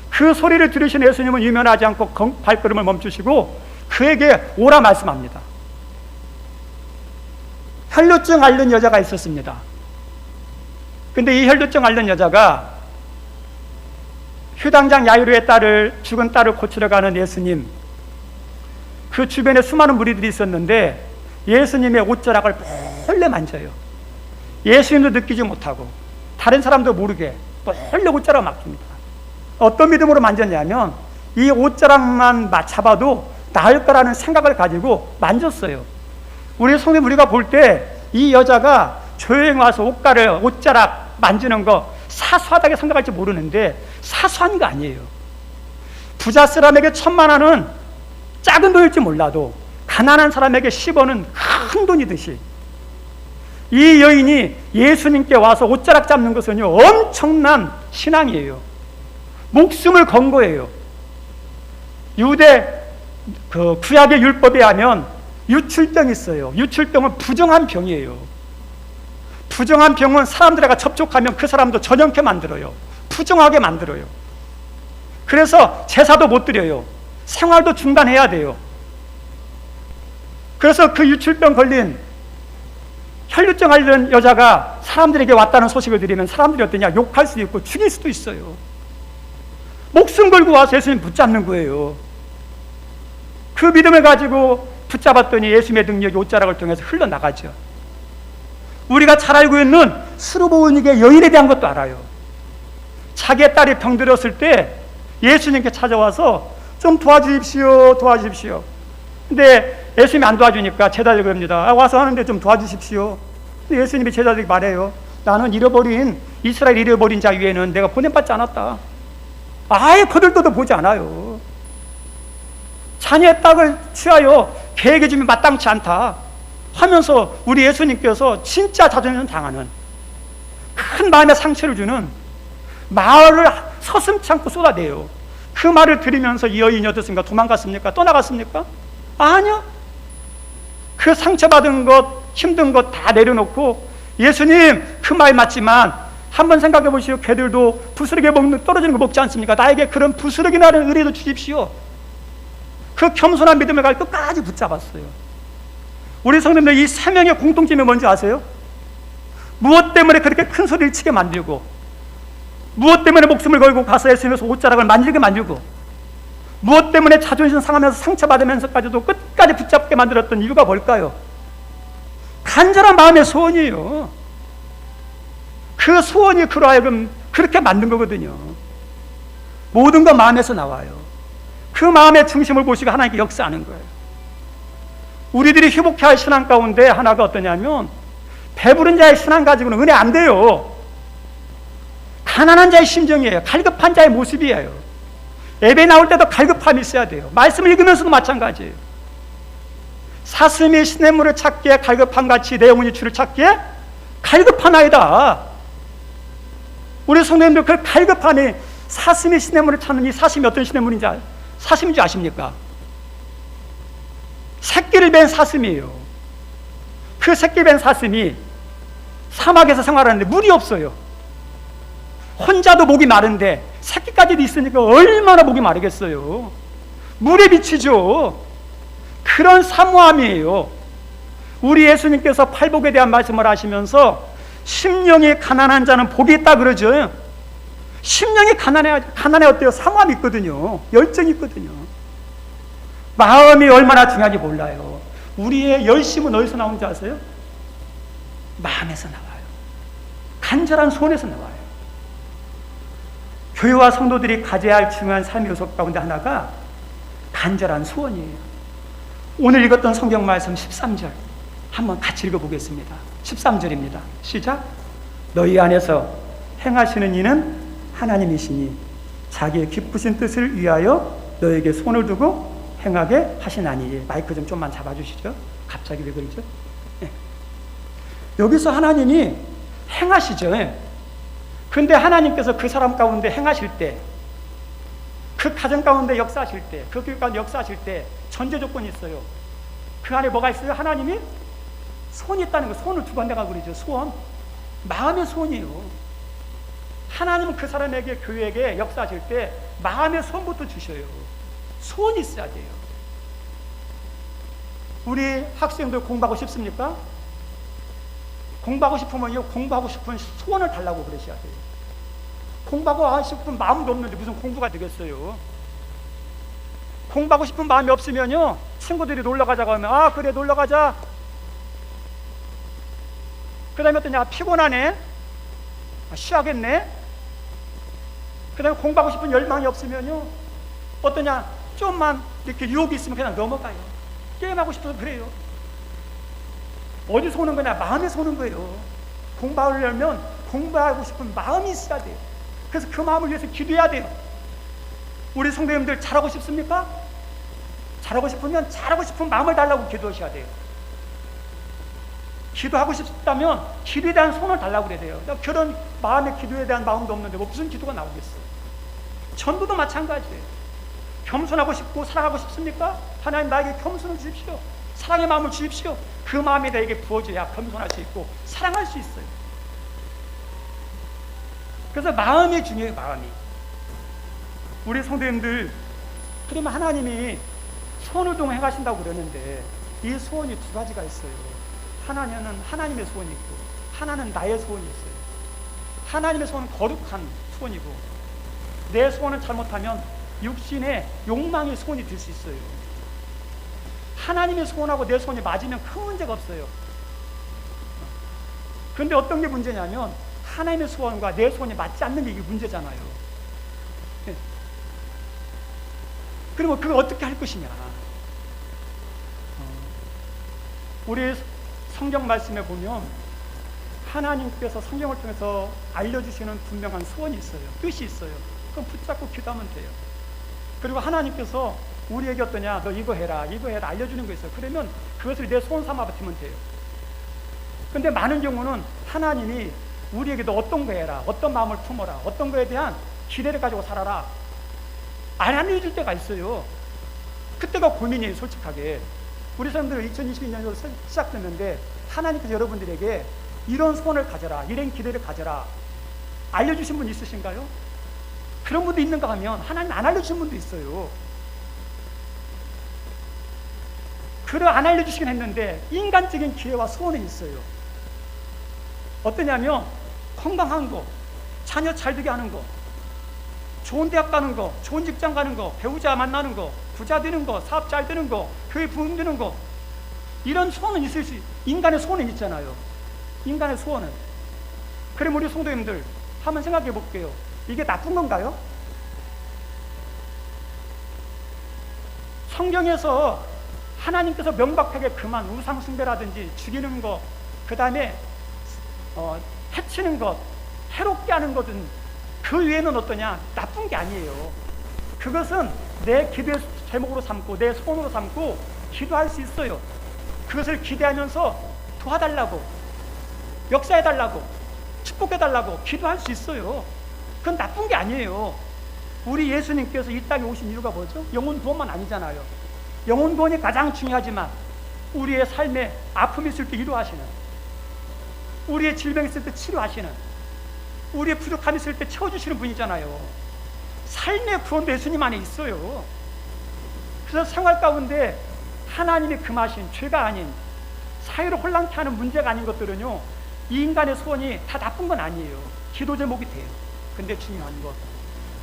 그 소리를 들으신 예수님은 유면하지 않고 발걸음을 멈추시고 그에게 오라 말씀합니다. 혈루증 앓는 여자가 있었습니다. 근데 이 혈루증 앓는 여자가 휴당장 야이로의 죽은 딸을 고치러 가는 예수님, 그 주변에 수많은 무리들이 있었는데 예수님의 옷자락을 몰래 만져요. 예수님도 느끼지 못하고 다른 사람도 모르게 몰래 옷자락을 맡깁니다. 어떤 믿음으로 만졌냐면 이 옷자락만 잡아도 나을 거라는 생각을 가지고 만졌어요. 우리 성도님 우리가 볼 때 이 여자가 조용히 와서 옷자락 만지는 거 사소하다게 생각할지 모르는데 사소한 거 아니에요. 부자 사람에게 1,000,000원은 작은 돈일지 몰라도 가난한 사람에게 10원은 큰 돈이듯이 이 여인이 예수님께 와서 옷자락 잡는 것은요 엄청난 신앙이에요. 목숨을 건 거예요. 유대 구약의 율법에 하면 유출병이 있어요. 유출병은 부정한 병이에요. 부정한 병은 사람들과 접촉하면 그 사람도 전염케 만들어요. 부정하게 만들어요. 그래서 제사도 못 드려요. 생활도 중단해야 돼요. 그래서 그 유출병 걸린 혈루증 앓는 여자가 사람들에게 왔다는 소식을 들으면 사람들이 어떠냐? 욕할 수도 있고 죽일 수도 있어요. 목숨 걸고 와서 예수님 붙잡는 거예요. 그 믿음을 가지고 붙잡았더니 예수님의 능력이 옷자락을 통해서 흘러나가죠. 우리가 잘 알고 있는 수르보니게 여인에 대한 것도 알아요. 자기의 딸이 병들었을 때 예수님께 찾아와서 좀 도와주십시오. 근데 예수님이 안 도와주니까 제자들이 그럽니다. 와서 하는데 좀 도와주십시오. 근데 예수님이 제자들에게 말해요. 나는 이스라엘 잃어버린 자 위에는 내가 보냄받지 않았다. 아예 거들떠도 보지 않아요. 자녀의 딸을 취하여 계획해 주면 마땅치 않다 하면서 우리 예수님께서 진짜 자존심 당하는 큰 마음의 상처를 주는 말을 서슴지 않고 쏟아내요. 그 말을 들으면서 이 여인이 어떻습니까? 도망갔습니까? 떠나갔습니까? 아니요. 그 상처받은 것, 힘든 것 다 내려놓고, 예수님, 그 말 맞지만 한번 생각해 보시오. 개들도 부스러기 떨어지는 거 먹지 않습니까? 나에게 그런 부스러기 나는 의리도 주십시오. 그 겸손한 믿음을 가지고 끝까지 붙잡았어요. 우리 성도님들, 이 세 명의 공통점이 뭔지 아세요? 무엇 때문에 그렇게 큰 소리를 치게 만들고, 무엇 때문에 목숨을 걸고 가서 애쓰면서 옷자락을 만들게 만들고, 무엇 때문에 자존심 상하면서 상처받으면서까지도 끝까지 붙잡게 만들었던 이유가 뭘까요? 간절한 마음의 소원이에요. 그 소원이 그로 하여금 그렇게 만든 거거든요. 모든 건 마음에서 나와요. 그 마음의 중심을 보시고 하나님께 역사하는 거예요. 우리들이 회복해야 할 신앙 가운데 하나가 어떠냐면, 배부른 자의 신앙 가지고는 은혜 안 돼요. 가난한 자의 심정이에요. 갈급한 자의 모습이에요. 예배 나올 때도 갈급함이 있어야 돼요. 말씀을 읽으면서도 마찬가지예요. 사슴이 시냇물을 찾기에 갈급함같이 내 영혼이 주를 찾기에 갈급한 아이다. 우리 성도님들, 그 갈급함이, 사슴이 시냇물을 찾는 이 사슴이 어떤 시냇물인지 사슴인지 아십니까? 새끼를 뵌 사슴이에요. 그 새끼 뵌 사슴이 사막에서 생활하는데 물이 없어요. 혼자도 목이 마른데 새끼까지도 있으니까 얼마나 목이 마르겠어요. 물에 비치죠. 그런 사모함이에요. 우리 예수님께서 팔복에 대한 말씀을 하시면서 심령이 가난한 자는 복이 있다 그러죠. 심령이 가난해 어때요? 사모함이 있거든요. 열정이 있거든요. 마음이 얼마나 중요한지 몰라요. 우리의 열심은 어디서 나오는지 아세요? 마음에서 나와요. 간절한 소원에서 나와요. 교회와 성도들이 가져야 할 중요한 삶의 요소 가운데 하나가 간절한 소원이에요. 오늘 읽었던 성경 말씀 13절 한번 같이 읽어보겠습니다. 13절입니다. 시작. 너희 안에서 행하시는 이는 하나님이시니 자기의 기쁘신 뜻을 위하여 너에게 손을 두고 행하게 하시나니. 마이크 좀 좀만 잡아주시죠. 갑자기 왜 그러죠? 네. 여기서 하나님이 행하시죠. 근데 하나님께서 그 사람 가운데 행하실 때, 그 가정 가운데 역사하실 때, 그 교회 가운데 역사하실 때 전제 조건이 있어요. 그 안에 뭐가 있어요? 하나님이 소원이 있다는 거. 소원을 두 번 내가 그러죠. 소원. 마음의 소원이에요. 하나님은 그 사람에게, 교회에게 역사하실 때 마음의 소원부터 주셔요. 소원이 있어야 돼요. 우리 학생들 공부하고 싶습니까? 공부하고 싶으면요, 공부하고 싶은 소원을 달라고 그러셔야 돼요. 공부하고 싶은 마음도 없는데 무슨 공부가 되겠어요? 공부하고 싶은 마음이 없으면요, 친구들이 놀러 가자고 하면, 아 그래 놀러 가자. 그 다음에 어떠냐? 피곤하네. 쉬어야겠네. 그 다음에 공부하고 싶은 열망이 없으면요, 어떠냐? 좀만 이렇게 유혹이 있으면 그냥 넘어가요. 게임하고 싶어서 그래요. 어디서 오는 거냐? 마음에서 오는 거예요. 공부하려면 공부하고 싶은 마음이 있어야 돼요. 그래서 그 마음을 위해서 기도해야 돼요. 우리 성도님들 잘하고 싶습니까? 잘하고 싶으면 잘하고 싶은 마음을 달라고 기도하셔야 돼요. 기도하고 싶다면 기도에 대한 손을 달라고 그래야 돼요. 그런 마음의 기도에 대한 마음도 없는데 뭐 무슨 기도가 나오겠어요? 전도도 마찬가지예요. 겸손하고 싶고 사랑하고 싶습니까? 하나님 나에게 겸손을 주십시오. 사랑의 마음을 주십시오. 그 마음이 나에게 부어져야 겸손할 수 있고 사랑할 수 있어요. 그래서 마음이 중요해요. 마음이. 우리 성도님들, 그러면 하나님이 소원을 동해 행하신다고 그러는데 이 소원이 두 가지가 있어요. 하나는 하나님의 소원이 있고 하나는 나의 소원이 있어요. 하나님의 소원은 거룩한 소원이고 내 소원을 잘못하면 육신의 욕망의 소원이 될 수 있어요. 하나님의 소원하고 내 소원이 맞으면 큰 문제가 없어요. 그런데 어떤 게 문제냐면 하나님의 소원과 내 소원이 맞지 않는 게 이게 문제잖아요. 그러면 그걸 어떻게 할 것이냐? 우리 성경 말씀에 보면 하나님께서 성경을 통해서 알려주시는 분명한 소원이 있어요. 뜻이 있어요. 그럼 붙잡고 기도하면 돼요. 그리고 하나님께서 우리에게 어떠냐? 너 이거 해라, 이거 해라 알려주는 거 있어요. 그러면 그것을 내 소원 삼아 버티면 돼요. 근데 많은 경우는 하나님이 우리에게 너 어떤 거 해라, 어떤 마음을 품어라, 어떤 거에 대한 기대를 가지고 살아라. 안 알려줄 때가 있어요. 그때가 고민이에요. 솔직하게 우리 사람들 2022년으로 시작됐는데 하나님께서 여러분들에게 이런 소원을 가져라, 이런 기대를 가져라 알려주신 분 있으신가요? 그런 분도 있는가 하면 하나님 안 알려주신 분도 있어요. 그를 안 알려주시긴 했는데 인간적인 기회와 소원은 있어요. 어떠냐면 건강한 거, 자녀 잘 되게 하는 거, 좋은 대학 가는 거, 좋은 직장 가는 거, 배우자 만나는 거, 부자 되는 거, 사업 잘 되는 거, 교회 부흥 되는 거, 이런 소원은 있을 수, 인간의 소원은 있잖아요. 인간의 소원은. 그럼 우리 성도님들 한번 생각해 볼게요. 이게 나쁜 건가요? 성경에서 하나님께서 명백하게 그만 우상 숭배라든지 죽이는 것, 그 다음에 해치는 것, 해롭게 하는 것은 그 외에는 어떠냐? 나쁜 게 아니에요. 그것은 내 기도의 제목으로 삼고 내 소원으로 삼고 기도할 수 있어요. 그것을 기대하면서 도와달라고, 역사해달라고, 축복해달라고 기도할 수 있어요. 그건 나쁜 게 아니에요. 우리 예수님께서 이 땅에 오신 이유가 뭐죠? 영혼 구원만 아니잖아요. 영혼 구원이 가장 중요하지만 우리의 삶에 아픔이 있을 때 위로하시는, 우리의 질병이 있을 때 치료하시는, 우리의 부족함이 있을 때 채워주시는 분이잖아요. 삶의 구원도 예수님 안에 있어요. 그래서 생활 가운데 하나님이 금하신 죄가 아닌, 사회를 혼란케 하는 문제가 아닌 것들은요, 이 인간의 소원이 다 나쁜 건 아니에요. 기도 제목이 돼요. 근데 중요한 것,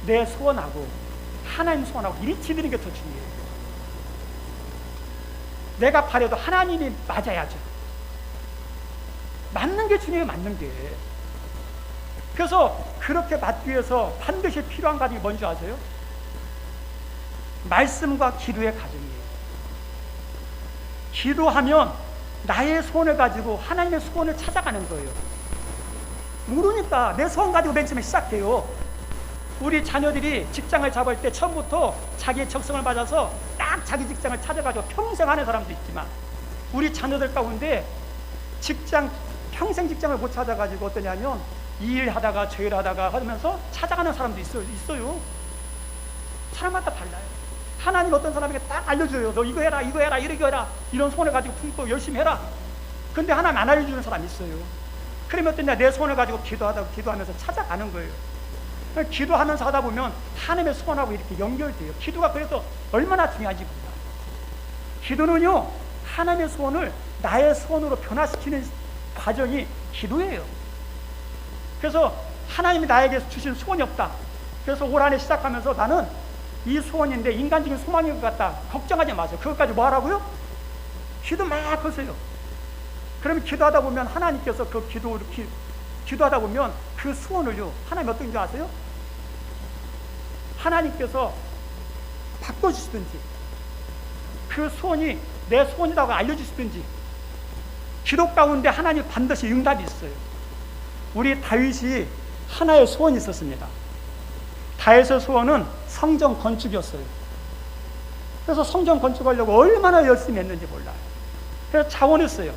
내 소원하고 하나님 소원하고 일치되는 게 더 중요해요. 내가 바래도 하나님이 맞아야죠. 맞는 게 중요해요. 맞는 게. 그래서 그렇게 맞기 위해서 반드시 필요한 가정이 뭔지 아세요? 말씀과 기도의 가정이에요. 기도하면 나의 소원을 가지고 하나님의 소원을 찾아가는 거예요. 모르니까 내 소원 가지고 맨 처음에 시작해요. 우리 자녀들이 직장을 잡을 때 처음부터 자기의 적성을 맞아서 딱 자기 직장을 찾아가지고 평생 하는 사람도 있지만, 우리 자녀들 가운데 평생 직장을 못 찾아가지고 어떠냐면 이 일 하다가 저 일 하다가 하면서 찾아가는 사람도 있어요. 사람마다 달라요. 하나님 어떤 사람에게 딱 알려줘요. 너 이거 해라, 이거 해라, 이렇게 해라, 이런 소원을 가지고 품고 열심히 해라. 근데 하나님 안 알려주는 사람이 있어요. 그러면 어떠냐, 내 소원을 가지고 기도하면서 찾아가는 거예요. 기도하면서 하다 보면 하나님의 소원하고 이렇게 연결돼요. 기도가 그래서 얼마나 중요한지 몰라요. 기도는요, 하나님의 소원을 나의 소원으로 변화시키는 과정이 기도예요. 그래서 하나님이 나에게 주신 소원이 없다. 그래서 올 한해 시작하면서 나는 이 소원인데 인간적인 소망인 것 같다. 걱정하지 마세요. 그것까지 뭐 하라고요? 기도 막 하세요. 그러면 기도하다 보면 하나님께서 그 기도하다 보면 그 소원을요, 하나님 어떤 줄 아세요? 하나님께서 바꿔주시든지, 그 소원이 내 소원이라고 알려주시든지, 기도 가운데 하나님 반드시 응답이 있어요. 우리 다윗이 하나의 소원이 있었습니다. 다윗의 소원은 성전 건축이었어요. 그래서 성전 건축하려고 얼마나 열심히 했는지 몰라요. 그래서 자원했어요.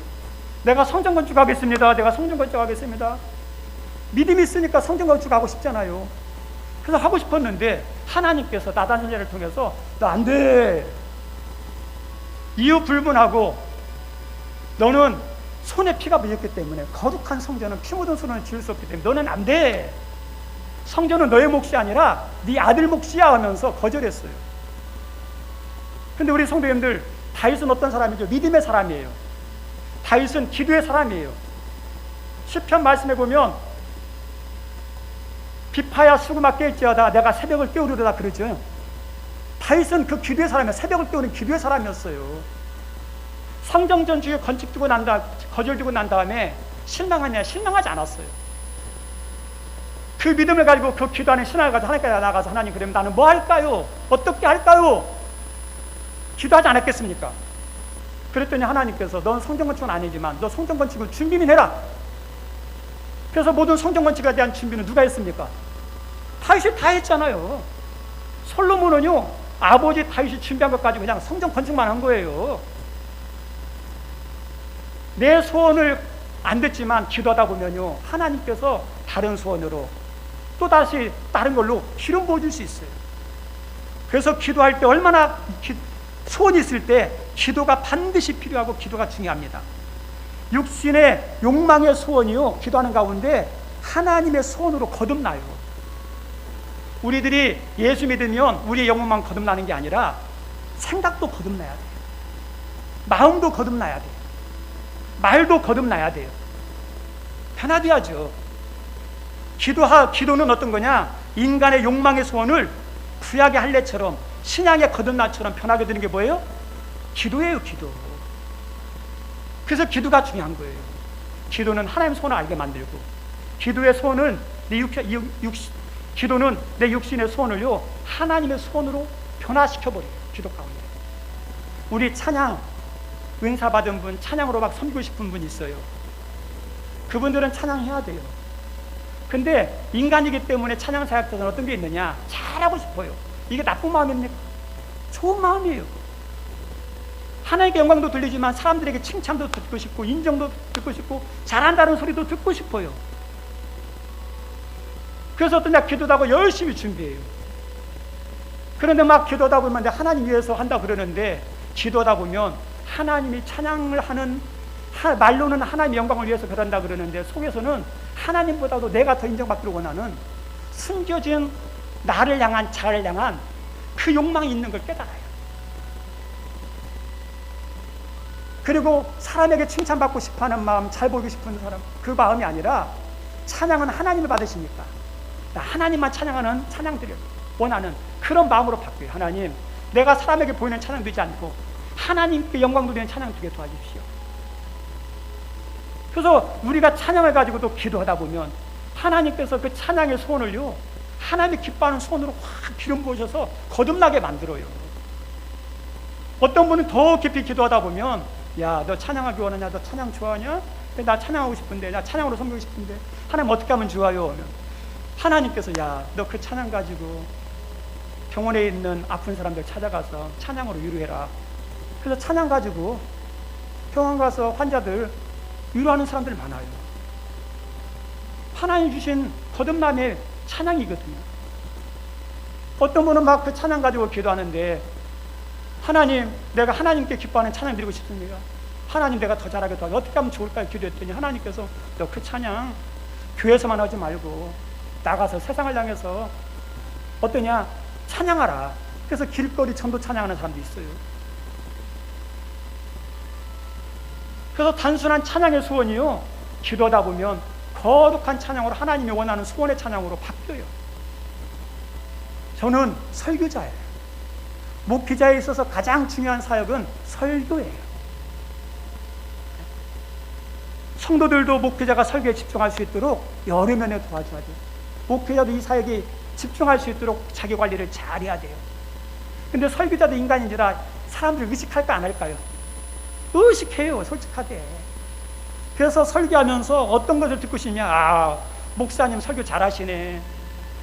내가 성전 건축하겠습니다. 내가 성전 건축하겠습니다. 믿음이 있으니까 성전 건축하고 싶잖아요. 그래서 하고 싶었는데 하나님께서 나단 선지자를 통해서 너 안 돼. 이유 불문하고 너는 손에 피가 묻었기 때문에 거룩한 성전은 피 묻은 손은 지을 수 없기 때문에 너는 안 돼. 성전은 너의 몫이 아니라 네 아들 몫이야 하면서 거절했어요. 근데 우리 성도님들, 다윗은 어떤 사람이죠? 믿음의 사람이에요. 다윗은 기도의 사람이에요. 시편 말씀해 보면 비파야 수구마 깰지어다 내가 새벽을 깨우리로다 그러죠. 다윗은 그 기도의 사람이에요. 새벽을 깨우는 기도의 사람이었어요. 성전 건축에 거절되고 난 다음에 실망하냐? 실망하지 않았어요. 그 믿음을 가지고 그 기도하는 신앙을 가지고 하나님께 나가서 하나님, 그러면 나는 뭐 할까요? 어떻게 할까요? 기도하지 않았겠습니까? 그랬더니 하나님께서 넌 성전 건축은 아니지만 너 성전 건축을 준비는 해라. 그래서 모든 성전 건축에 대한 준비는 누가 했습니까? 다윗이 다 했잖아요. 솔로몬은요, 아버지 다윗이 준비한 것 가지고 그냥 성전 건축만 한 거예요. 내 소원을 안 됐지만 기도하다 보면요, 하나님께서 다른 소원으로 또다시 다른 걸로 기름 부어줄 수 있어요. 그래서 기도할 때 얼마나 소원이 있을 때 기도가 반드시 필요하고 기도가 중요합니다. 육신의 욕망의 소원이요, 기도하는 가운데 하나님의 소원으로 거듭나요. 우리들이 예수 믿으면 우리의 영혼만 거듭나는 게 아니라 생각도 거듭나야 돼요. 마음도 거듭나야 돼요. 말도 거듭나야 돼요. 변화돼야죠. 기도는 어떤 거냐? 인간의 욕망의 소원을 구약의 할례처럼, 신약의 거듭남처럼 변하게 되는 게 뭐예요? 기도예요, 기도. 그래서 기도가 중요한 거예요. 기도는 하나님의 소원을 알게 만들고, 기도의 소원은 기도는 내 육신의 소원을요, 하나님의 소원으로 변화시켜버려요. 기도 가운데. 우리 찬양 은사 받은 분, 찬양으로 막 섬기고 싶은 분 있어요. 그분들은 찬양해야 돼요. 근데 인간이기 때문에 찬양 사역자는 어떤 게 있느냐? 잘하고 싶어요. 이게 나쁜 마음입니까? 좋은 마음이에요. 하나님께 영광도 들리지만 사람들에게 칭찬도 듣고 싶고, 인정도 듣고 싶고, 잘한다는 소리도 듣고 싶어요. 그래서 어떠냐? 기도도 하고 열심히 준비해요. 그런데 막 기도하다 보면 하나님 위해서 한다 그러는데, 기도하다 보면 하나님이 찬양을 하는, 말로는 하나님의 영광을 위해서 그런다 그러는데 속에서는 하나님보다도 내가 더 인정받기를 원하는 숨겨진 나를 향한, 자를 향한 그 욕망이 있는 걸 깨달아요. 그리고 사람에게 칭찬받고 싶어하는 마음, 잘 보이고 싶은 사람, 그 마음이 아니라 찬양은 하나님을 받으시니까 하나님만 찬양하는, 찬양드려 원하는 그런 마음으로 바뀌어요. 하나님, 내가 사람에게 보이는 찬양 되지 않고 하나님께 영광 돌리는 찬양 되게 도와주십시오. 그래서 우리가 찬양을 가지고도 기도하다 보면 하나님께서 그 찬양의 소원을요, 하나님이 기뻐하는 소원으로 확 기름 부으셔서 거듭나게 만들어요. 어떤 분은 더 깊이 기도하다 보면, 야, 너 찬양하기 원하냐? 너 찬양 좋아하냐? 나 찬양하고 싶은데, 나 찬양으로 섬기고 싶은데 하나님 어떻게 하면 좋아요? 하나님께서, 야, 너 그 찬양 가지고 병원에 있는 아픈 사람들 찾아가서 찬양으로 위로해라. 그래서 찬양 가지고 병원 가서 환자들 위로하는 사람들 많아요. 하나님 주신 거듭남의 찬양이거든요. 어떤 분은 막 그 찬양 가지고 기도하는데, 하나님, 내가 하나님께 기뻐하는 찬양 드리고 싶습니다. 하나님, 내가 더 잘하게 도와줘. 어떻게 하면 좋을까 기도했더니 하나님께서, 너 그 찬양 교회에서만 하지 말고 나가서 세상을 향해서 어떠냐? 찬양하라. 그래서 길거리 전도 찬양하는 사람도 있어요. 그래서 단순한 찬양의 소원이요, 기도하다 보면 거룩한 찬양으로, 하나님이 원하는 소원의 찬양으로 바뀌어요. 저는 설교자예요. 목회자에 있어서 가장 중요한 사역은 설교예요. 성도들도 목회자가 설교에 집중할 수 있도록 여러 면에 도와줘야 돼요. 목회자도 이 사역에 집중할 수 있도록 자기 관리를 잘 해야 돼요. 근데 설교자도 인간인지라 사람들 의식할까 안 할까요? 의식해요, 솔직하게. 그래서 설교하면서 어떤 것을 듣고 싶냐? 아, 목사님 설교 잘하시네,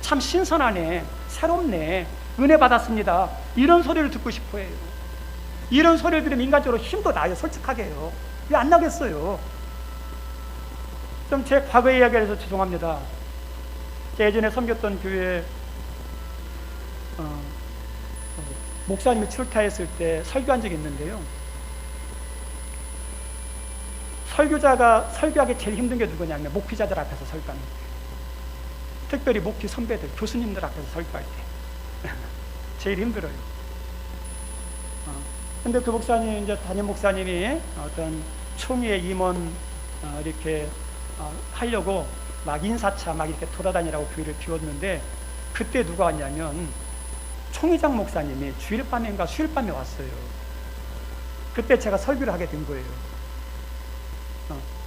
참 신선하네, 새롭네, 은혜 받았습니다, 이런 소리를 듣고 싶어 해요. 이런 소리를 들으면 인간적으로 힘도 나요. 솔직하게 해요. 왜 안 나겠어요? 좀 제 과거 이야기를 해서 죄송합니다. 제가 예전에 섬겼던 교회에 목사님이 출타했을 때 설교한 적이 있는데요, 설교자가 설교하기 제일 힘든 게 누구냐면 목회자들 앞에서 설교하는 거예요. 특별히 목회 선배들, 교수님들 앞에서 설교할 때 제일 힘들어요. 근데 그 목사님, 이제 담임 목사님이 어떤 총회 임원 이렇게 하려고 막 인사차 막 이렇게 돌아다니라고 교회를 비웠는데, 그때 누가 왔냐면 총회장 목사님이 주일밤인가 수요일밤에 왔어요. 그때 제가 설교를 하게 된 거예요.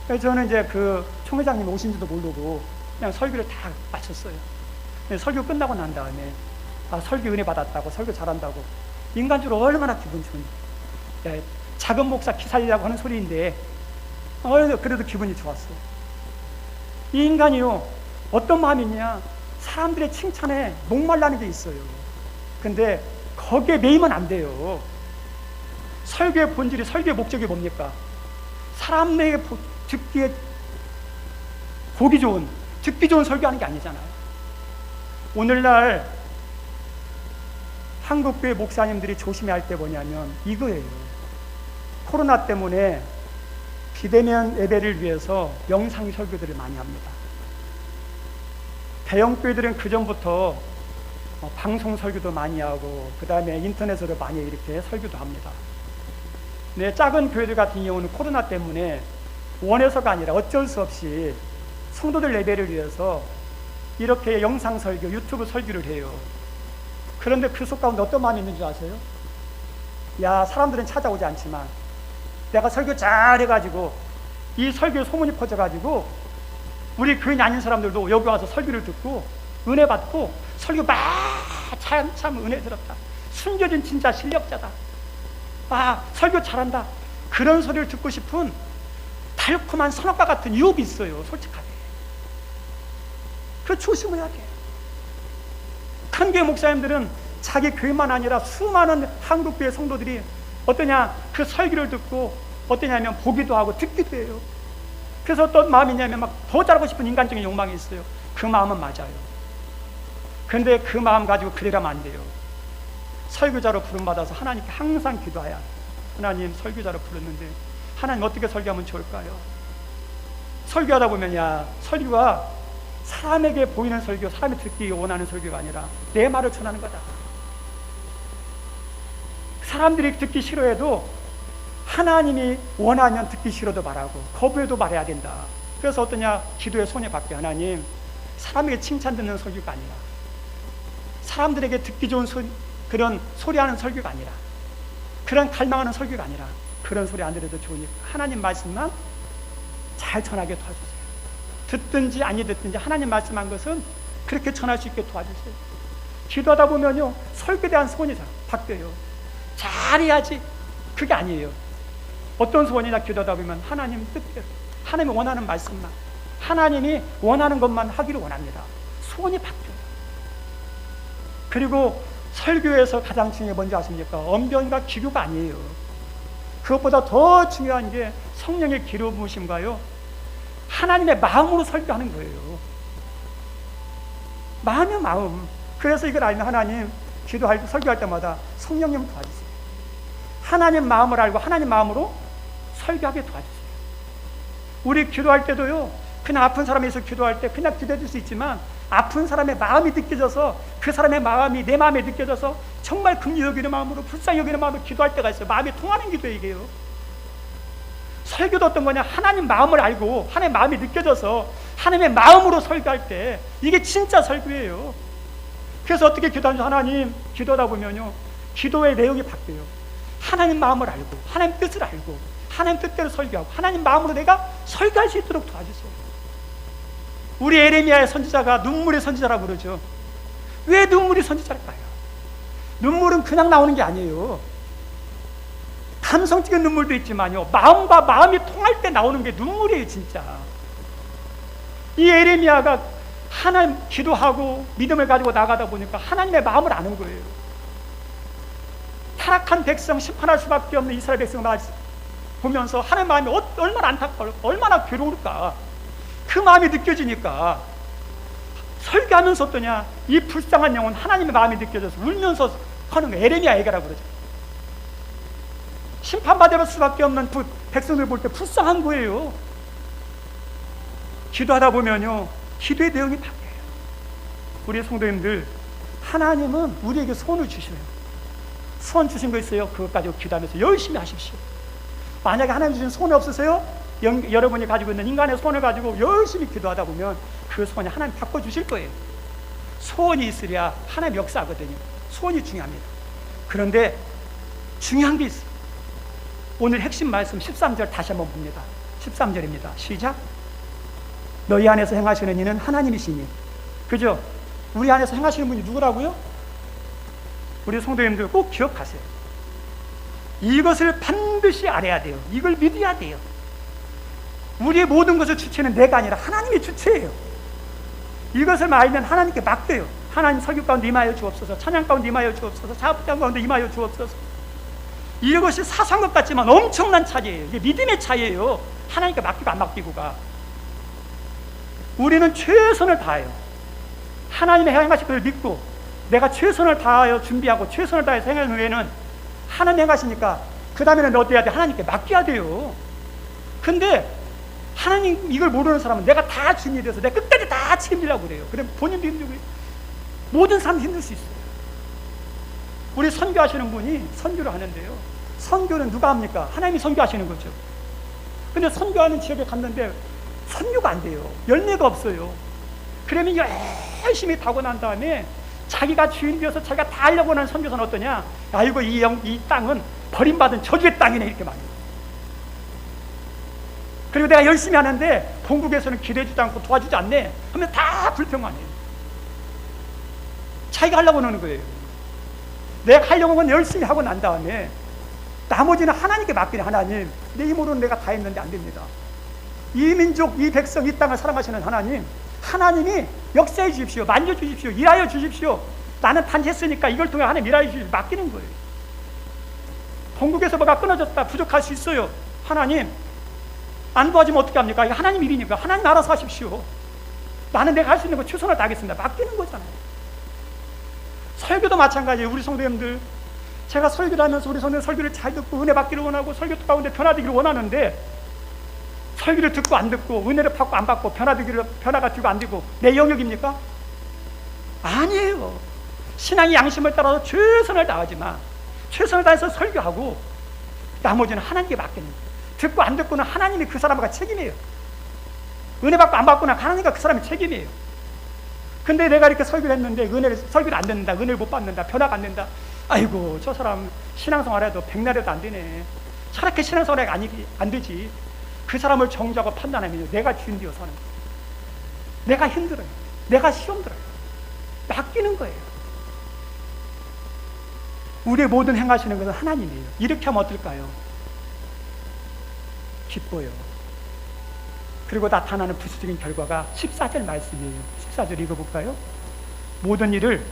그래서 저는 이제 그 총회장님 오신지도 모르고 그냥 설교를 다 마쳤어요. 설교 끝나고 난 다음에, 아, 설교 은혜 받았다고, 설교 잘한다고, 인간적으로 얼마나 기분 좋은지. 작은 목사 키 살리려고 하는 소리인데 그래도 기분이 좋았어요. 이 인간이요, 어떤 마음이냐? 사람들의 칭찬에 목말라는 게 있어요. 근데 거기에 매이면 안 돼요. 설교의 본질이, 설교의 목적이 뭡니까? 사람에게 듣기에 보기 좋은, 듣기 좋은 설교하는 게 아니잖아요. 오늘날 한국교회 목사님들이 조심해야 할 때 뭐냐면 이거예요. 코로나 때문에 비대면 예배를 위해서 영상 설교들을 많이 합니다. 대형 교회들은 그전부터 방송 설교도 많이 하고 그 다음에 인터넷으로 많이 이렇게 설교도 합니다. 네, 작은 교회들 같은 경우는 코로나 때문에 원해서가 아니라 어쩔 수 없이 성도들 예배를 위해서 이렇게 영상 설교, 유튜브 설교를 해요. 그런데 그 속 가운데 어떤 마음이 있는 줄 아세요? 야, 사람들은 찾아오지 않지만 내가 설교 잘해가지고 이 설교 소문이 퍼져가지고 우리 교인이 아닌 사람들도 여기 와서 설교를 듣고 은혜 받고 설교 참 은혜 들었다. 숨겨진 진짜 실력자다. 설교 잘한다. 그런 소리를 듣고 싶은 달콤한 선악과 같은 유혹이 있어요. 솔직하게. 그 조심해야 돼. 큰 교회 목사님들은 자기 교회만 아니라 수많은 한국교회 성도들이 어떠냐, 그 설교를 듣고 어떠냐면 보기도 하고 듣기도 해요. 그래서 어떤 마음이 있냐면 막 더 잘하고 싶은 인간적인 욕망이 있어요. 그 마음은 맞아요. 근데 그 마음 가지고 그래라면 안 돼요. 설교자로 부름받아서 하나님께 항상 기도해야 돼. 하나님, 설교자로 부르는데 하나님 어떻게 설교하면 좋을까요? 설교하다 보면 설교가 사람에게 보이는 설교, 사람이 듣기 원하는 설교가 아니라 내 말을 전하는 거다. 사람들이 듣기 싫어해도 하나님이 원하면 듣기 싫어도 말하고 거부해도 말해야 된다. 그래서 어떠냐, 기도의 손에 받게. 하나님, 사람에게 칭찬 듣는 설교가 아니라, 사람들에게 듣기 좋은 그런 소리하는 설교가 아니라, 그런 갈망하는 설교가 아니라, 그런 소리 안 들어도 좋으니까 하나님 말씀만 잘 전하게 도와주세요. 듣든지 아니 듣든지 하나님 말씀한 것은 그렇게 전할 수 있게 도와주세요. 기도하다 보면요, 설교에 대한 소원이 바뀌어요. 잘해야지. 그게 아니에요. 어떤 소원이나 기도하다 보면 하나님 뜻대로, 하나님이 원하는 말씀만, 하나님이 원하는 것만 하기를 원합니다. 소원이 바뀌어요. 그리고 설교에서 가장 중요한 게 뭔지 아십니까? 언변과 기교가 아니에요. 그것보다 더 중요한 게 성령의 기름 부으심과요, 하나님의 마음으로 설교하는 거예요. 마음이요, 마음. 그래서 이걸 알면 하나님, 기도할 때, 설교할 때마다 성령님 도와주세요. 하나님 마음을 알고 하나님 마음으로 설교하게 도와주세요. 우리 기도할 때도요, 그냥 아픈 사람이 있어 기도할 때 그냥 기도해 줄 수 있지만, 아픈 사람의 마음이 느껴져서, 그 사람의 마음이 내 마음에 느껴져서 정말 긍휼히 여기는 마음으로, 불쌍히 여기는 마음으로 기도할 때가 있어요. 마음이 통하는 기도예요, 이게요. 설교도 어떤 거냐, 하나님 마음을 알고 하나님 마음이 느껴져서 하나님의 마음으로 설교할 때 이게 진짜 설교예요. 그래서 어떻게 기도하는지, 하나님, 기도하다 보면요, 기도의 내용이 바뀌어요. 하나님 마음을 알고 하나님 뜻을 알고 하나님 뜻대로 설교하고 하나님 마음으로 내가 설교할 수 있도록 도와주세요. 우리 에레미야의 선지자가 눈물의 선지자라고 그러죠. 왜 눈물이 선지자일까요? 눈물은 그냥 나오는 게 아니에요. 감성적인 눈물도 있지만요, 마음과 마음이 통할 때 나오는 게 눈물이에요, 진짜. 이 에레미야가 하나님 기도하고 믿음을 가지고 나가다 보니까 하나님의 마음을 아는 거예요. 타락한 백성, 심판할 수밖에 없는 이스라엘 백성을 보면서 하나님의 마음이 얼마나 안타까울까, 얼마나 괴로울까, 그 마음이 느껴지니까 설교하면서 어떠냐, 이 불쌍한 영혼, 하나님의 마음이 느껴져서 울면서 하는 거, 에레미야 얘기라고 그러죠. 심판받을 수밖에 없는 백성들 볼 때 불쌍한 거예요. 기도하다 보면요, 기도의 내용이 바뀌어요. 우리 성도님들, 하나님은 우리에게 소원을 주셔요. 소원 주신 거 있어요? 그것 가지고 기도하면서 열심히 하십시오. 만약에 하나님 주신 소원이 없으세요? 여러분이 가지고 있는 인간의 소원을 가지고 열심히 기도하다 보면 그 소원이 하나님 바꿔주실 거예요. 소원이 있으랴 하나님 역사하거든요. 소원이 중요합니다. 그런데 중요한 게 있어요. 오늘 핵심 말씀 13절 다시 한번 봅니다. 13절입니다. 시작. 너희 안에서 행하시는 이는 하나님이시니. 그죠? 우리 안에서 행하시는 분이 누구라고요? 우리 성도님들 꼭 기억하세요. 이것을 반드시 알아야 돼요. 이걸 믿어야 돼요. 우리의 모든 것을 주체는 내가 아니라 하나님이 주체예요. 이것을 알면 하나님께 맡겨요. 하나님, 설교 가운데 임하여 주옵소서, 찬양 가운데 임하여 주옵소서, 사업장 가운데 임하여 주옵소서. 이것이 사소한 것 같지만 엄청난 차이예요. 이게 믿음의 차이예요. 하나님께 맡기고 안 맡기고가. 우리는 최선을 다해요. 하나님의 행하실 것을 믿고 내가 최선을 다하여 준비하고 최선을 다해 생각한 후에는 하나님 행하시니까 그 다음에는 어때야 돼? 하나님께 맡겨야 돼요. 근데 하나님 이걸 모르는 사람은 내가 다 주인이 돼서 내가 끝까지 다 책임지려고 그래요. 그럼 본인도 힘들고 모든 사람도 힘들 수 있어요. 우리 선교하시는 분이 선교를 하는데요, 선교는 누가 합니까? 하나님이 선교하시는 거죠. 근데 선교하는 지역에 갔는데 선교가 안 돼요. 열매가 없어요. 그러면 열심히 타고 난 다음에 자기가 주인 되어서 자기가 다 하려고 하는 선교사는 어떠냐? 아이고 이 땅은 버림받은 저주의 땅이네 이렇게 말해요. 그리고 내가 열심히 하는데 본국에서는 기대해주지 않고 도와주지 않네 하면 다 불평하네요. 자기가 하려고 하는 거예요. 내가 하려고 하면 열심히 하고 난 다음에 나머지는 하나님께 맡기는, 하나님 내 힘으로는 내가 다 했는데 안 됩니다. 이 민족, 이 백성, 이 땅을 사랑하시는 하나님, 하나님이 역사해 주십시오. 만져주십시오. 일하여 주십시오. 나는 단지 했으니까 이걸 통해 하나님 일하여 주십시오. 맡기는 거예요. 본국에서 뭐가 끊어졌다, 부족할 수 있어요. 하나님 안 도와주면 어떻게 합니까? 이거 하나님 일이니까 하나님 알아서 하십시오. 나는 내가 할 수 있는 거 최선을 다하겠습니다. 맡기는 거잖아요. 설교도 마찬가지예요. 우리 성도님들, 제가 설교를 하면서 우리 성도님 설교를 잘 듣고 은혜 받기를 원하고 설교 가운데 변화되기를 원하는데, 설교를 듣고 안 듣고 은혜를 받고 안 받고 변화가 되고 안 되고 내 영역입니까? 아니에요. 신앙의 양심을 따라서 최선을 다하지만 최선을 다해서 설교하고 나머지는 하나님께 맡기는 거예요. 듣고 안 듣고는 하나님이 그 사람과 책임이에요. 은혜 받고 안 받고는 하나님과 그 사람의 책임이에요. 근데 내가 이렇게 설교를 했는데 설교를 안 듣는다, 은혜를 못 받는다, 변화가 안 된다. 아이고 저 사람 신앙생활 해도 백날에도 안 되네. 저렇게 신앙생활이 안 되지. 그 사람을 정죄하고 판단하면 내가 주인 되어서 하는 거예요. 내가 힘들어요. 내가 시험 들어요. 맡기는 거예요. 우리의 모든 행하시는 것은 하나님이에요. 이렇게 하면 어떨까요? 기뻐요. 그리고 나타나는 부수적인 결과가 14절 말씀이에요. 14절 읽어볼까요? 모든 일을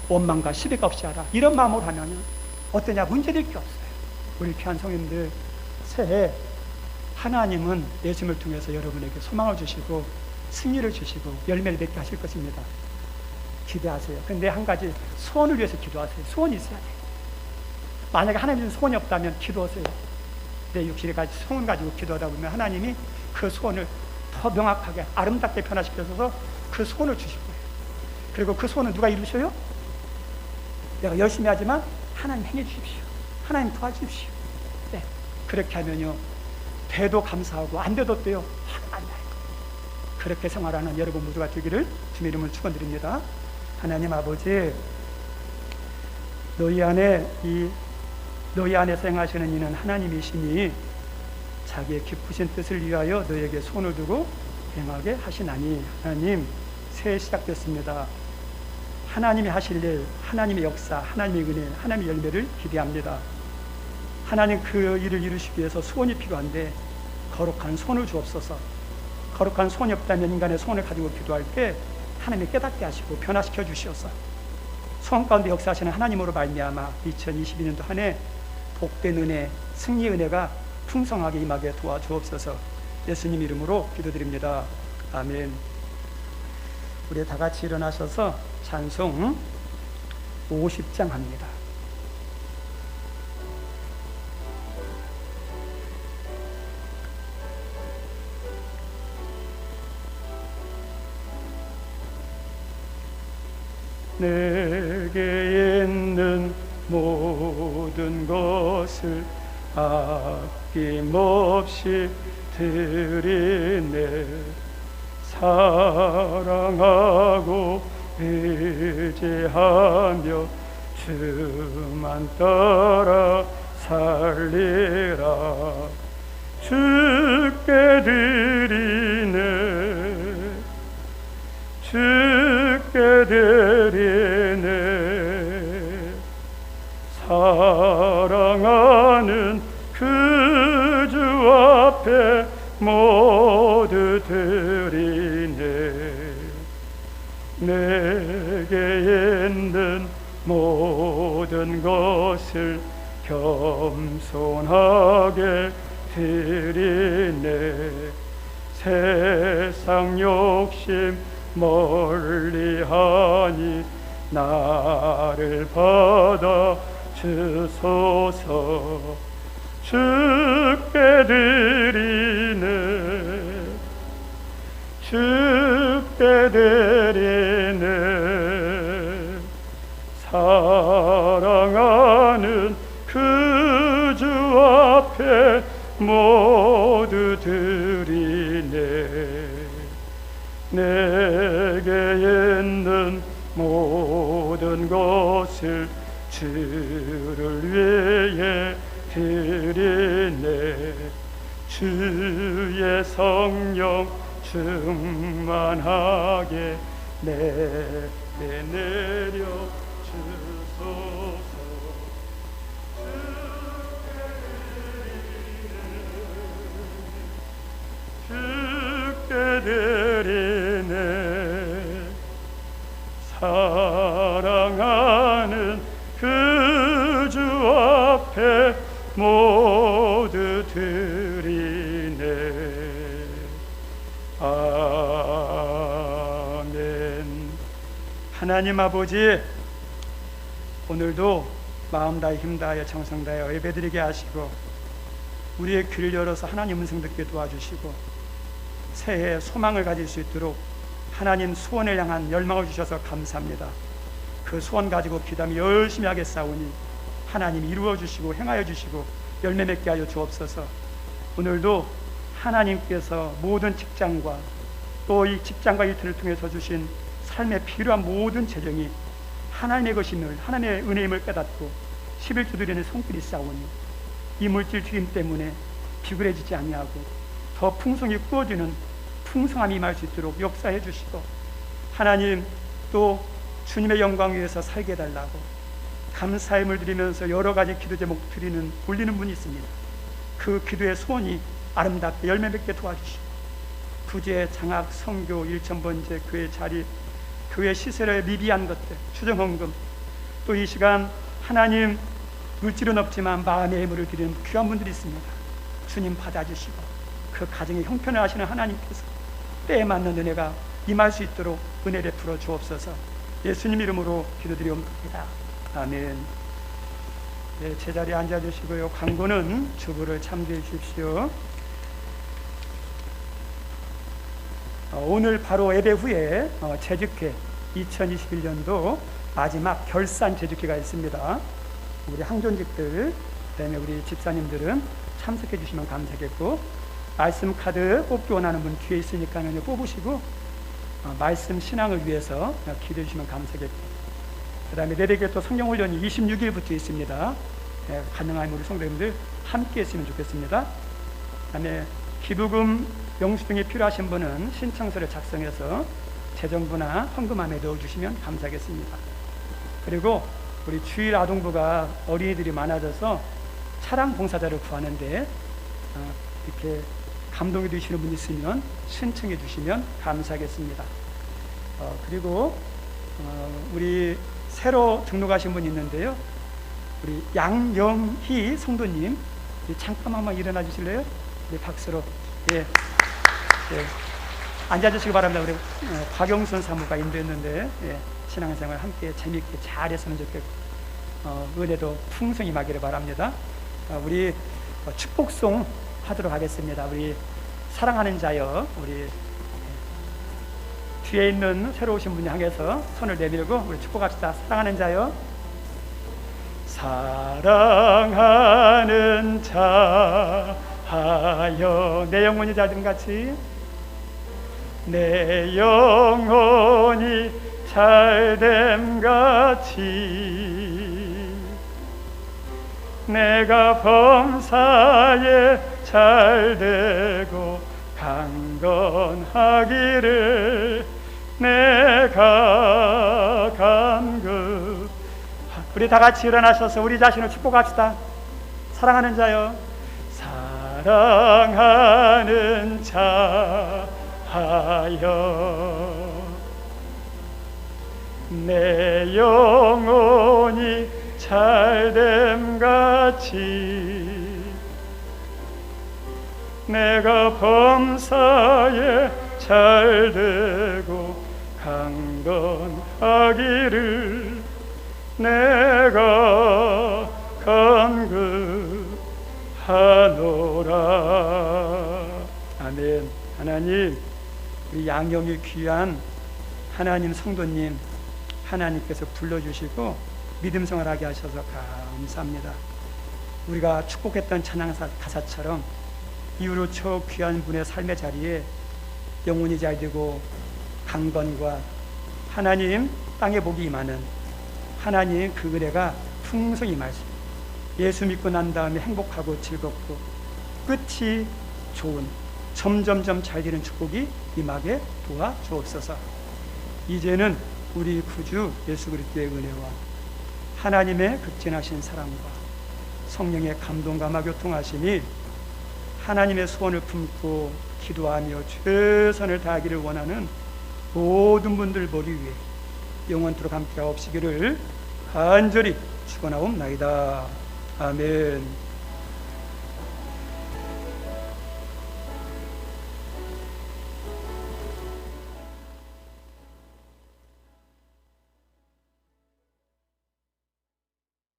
원망과 시비가 없이 하라. 이런 마음으로 하면 어떠냐? 문제될 게 없어요. 우리 귀한 성인들, 새해 하나님은 예수님을 통해서 여러분에게 소망을 주시고 승리를 주시고 열매를 맺게 하실 것입니다. 기대하세요. 근데 한 가지, 소원을 위해서 기도하세요. 소원이 있어야 돼요. 만약에 하나님 소원이 없다면 기도하세요. 내 육신에 가지 소원 가지고 기도하다 보면 하나님이 그 소원을 더 명확하게 아름답게 변화시켜서 그 소원을 주실 거예요. 그리고 그 소원은 누가 이루셔요? 내가 열심히 하지만 하나님 행해 주십시오. 하나님 도와주십시오. 네. 그렇게 하면요, 돼도 감사하고 안 돼도 어때요? 화가 안 나요. 그렇게 생활하는 여러분 모두가 되기를 주님의 이름으로 축원드립니다. 하나님 아버지, 너희 안에서 행하시는 이는 하나님이시니 자기의 기쁘신 뜻을 위하여 너희에게 손을 두고 행하게 하시나니. 하나님, 새해 시작됐습니다. 하나님이 하실 일, 하나님의 역사, 하나님의 은혜, 하나님의 열매를 기대합니다. 하나님, 그 일을 이루시기 위해서 소원이 필요한데 거룩한 소원을 주옵소서. 거룩한 소원이 없다면 인간의 소원을 가지고 기도할 때 하나님이 깨닫게 하시고 변화시켜 주시옵소서. 소원 가운데 역사하시는 하나님으로 말미암아 2022년도 한 해 복된 은혜, 승리의 은혜가 풍성하게 임하게 도와주옵소서. 예수님 이름으로 기도드립니다. 아멘. 우리 다 같이 일어나셔서 찬송 50장 합니다. 내게 있는 모든 것을 아낌없이 드리네. 사랑하고 의지하며 주만 따라 살리라. 주께 드리네. 주께 드리네. 사랑하는 그 주 앞에 모두 드리네. 내게 있는 모든 것을 겸손하게 드리네. 세상 욕심 멀리하니 나를 받아 주소서. 주께 드리네, 주께 드리네. 사랑하는 그 주 앞에 모두 드리네. 내게 있는 모든 것을 주를 위해 드리네. 주의 성령 충만하게 내게 내려 주소서. 주께 드리네. 사랑하는 그 주 앞에 모두 드리네. 아멘. 하나님 아버지, 오늘도 마음 다해 힘 다하여 정성 다하여 예배드리게 하시고 우리의 귀를 열어서 하나님 음성 듣게 도와주시고 새해 소망을 가질 수 있도록 하나님 소원을 향한 열망을 주셔서 감사합니다. 그 소원 가지고 기도하며 열심히 하겠사오니 하나님 이루어 주시고 행하여 주시고 열매 맺게 하여 주옵소서. 오늘도 하나님께서 모든 직장과 또 이 직장과 일터를 통해서 주신 삶에 필요한 모든 재정이 하나님의 것임을, 하나님의 은혜임을 깨닫고 11조 드리는 손길이 싸우니 이 물질 주임 때문에 비굴해지지 아니하고 더 풍성히 꾸어지는 풍성함이 임할 수 있도록 역사해 주시고 하나님 또 주님의 영광 위해서 살게 해달라고 감사의 물 드리면서 여러 가지 기도 제목 올리는 분이 있습니다. 그 기도의 소원이 아름답게 열매 맺게 도와주시고 부재, 장학, 성교, 일천번제, 교회 자리, 교회 시설의 미비한 것들, 추정헌금, 또 이 시간 하나님 물질은 없지만 마음의 예물을 드리는 귀한 분들이 있습니다. 주님 받아주시고 그 가정에 형편을 하시는 하나님께서 때에 맞는 은혜가 임할 수 있도록 은혜 베풀어 주옵소서. 예수님 이름으로 기도드리옵나이다. 아멘. 네, 제자리에 앉아주시고요. 광고는 주부를 참조해 주십시오. 오늘 바로 예배 후에 재직회 2021년도 마지막 결산 재직회가 있습니다. 우리 항존직들, 그다음에 우리 집사님들은 참석해 주시면 감사하겠고 말씀 카드 뽑기 원하는 분 뒤에 있으니까 뽑으시고 말씀 신앙을 위해서 기도해 주시면 감사하겠고 그 다음에 내리게 또 성경훈련이 26일부터 있습니다. 가능한 우리 성도님들 함께 했으면 좋겠습니다. 그 다음에 기부금, 영수증이 필요하신 분은 신청서를 작성해서 재정부나 헌금함에 넣어주시면 감사하겠습니다. 그리고 우리 주일 아동부가 어린이들이 많아져서 차량 봉사자를 구하는데 이렇게 감동이 되시는 분이 있으면 신청해 주시면 감사하겠습니다. 그리고 우리 새로 등록하신 분이 있는데요. 우리 양영희 성도님, 잠깐 한번 일어나 주실래요? 네, 박수로. 예. 예. 앉아주시기 바랍니다. 우리 박영순 사무가 인도했는데 신앙생활 함께 재미있게 잘 했으면 좋겠고 은혜도 풍성히 임하기를 바랍니다. 우리 축복송 하도록 하겠습니다. 우리 사랑하는 자여, 우리 뒤에 있는 새로 오신 분이 향해서 손을 내밀고 우리 축복합시다. 사랑하는 자여, 사랑하는 자하여, 내 영혼이 잘됨 같이, 내 영혼이 잘됨 같이, 내가 범사에 잘되고 강건하기를 내가 간구. 우리 다 같이 일어나셔서 우리 자신을 축복합시다. 사랑하는 자여, 사랑하는 자하여, 내 영혼이 잘됨 같이, 내가 범사에 잘되고 강건하기를 내가 간구하노라. 아멘. 하나님, 우리 양영이 귀한 하나님 성도님 하나님께서 불러주시고 믿음 생활하게 하셔서 감사합니다. 우리가 축복했던 찬양 가사처럼 이후로 저 귀한 분의 삶의 자리에 영혼이 잘되고 강건과 하나님 땅에 복이 임하는 하나님 그 은혜가 풍성히 임하십니다. 예수 믿고 난 다음에 행복하고 즐겁고 끝이 좋은 점점점 잘 되는 축복이 임하게 도와주옵소서. 이제는 우리 구주 예수 그리스도의 은혜와 하나님의 극진하신 사랑과 성령의 감동과 교통하심이 하나님의 소원을 품고 기도하며 최선을 다하기를 원하는 모든 분들 머리 위에 영원토록 함께하옵시기를 간절히 축원하옵나이다. 아멘.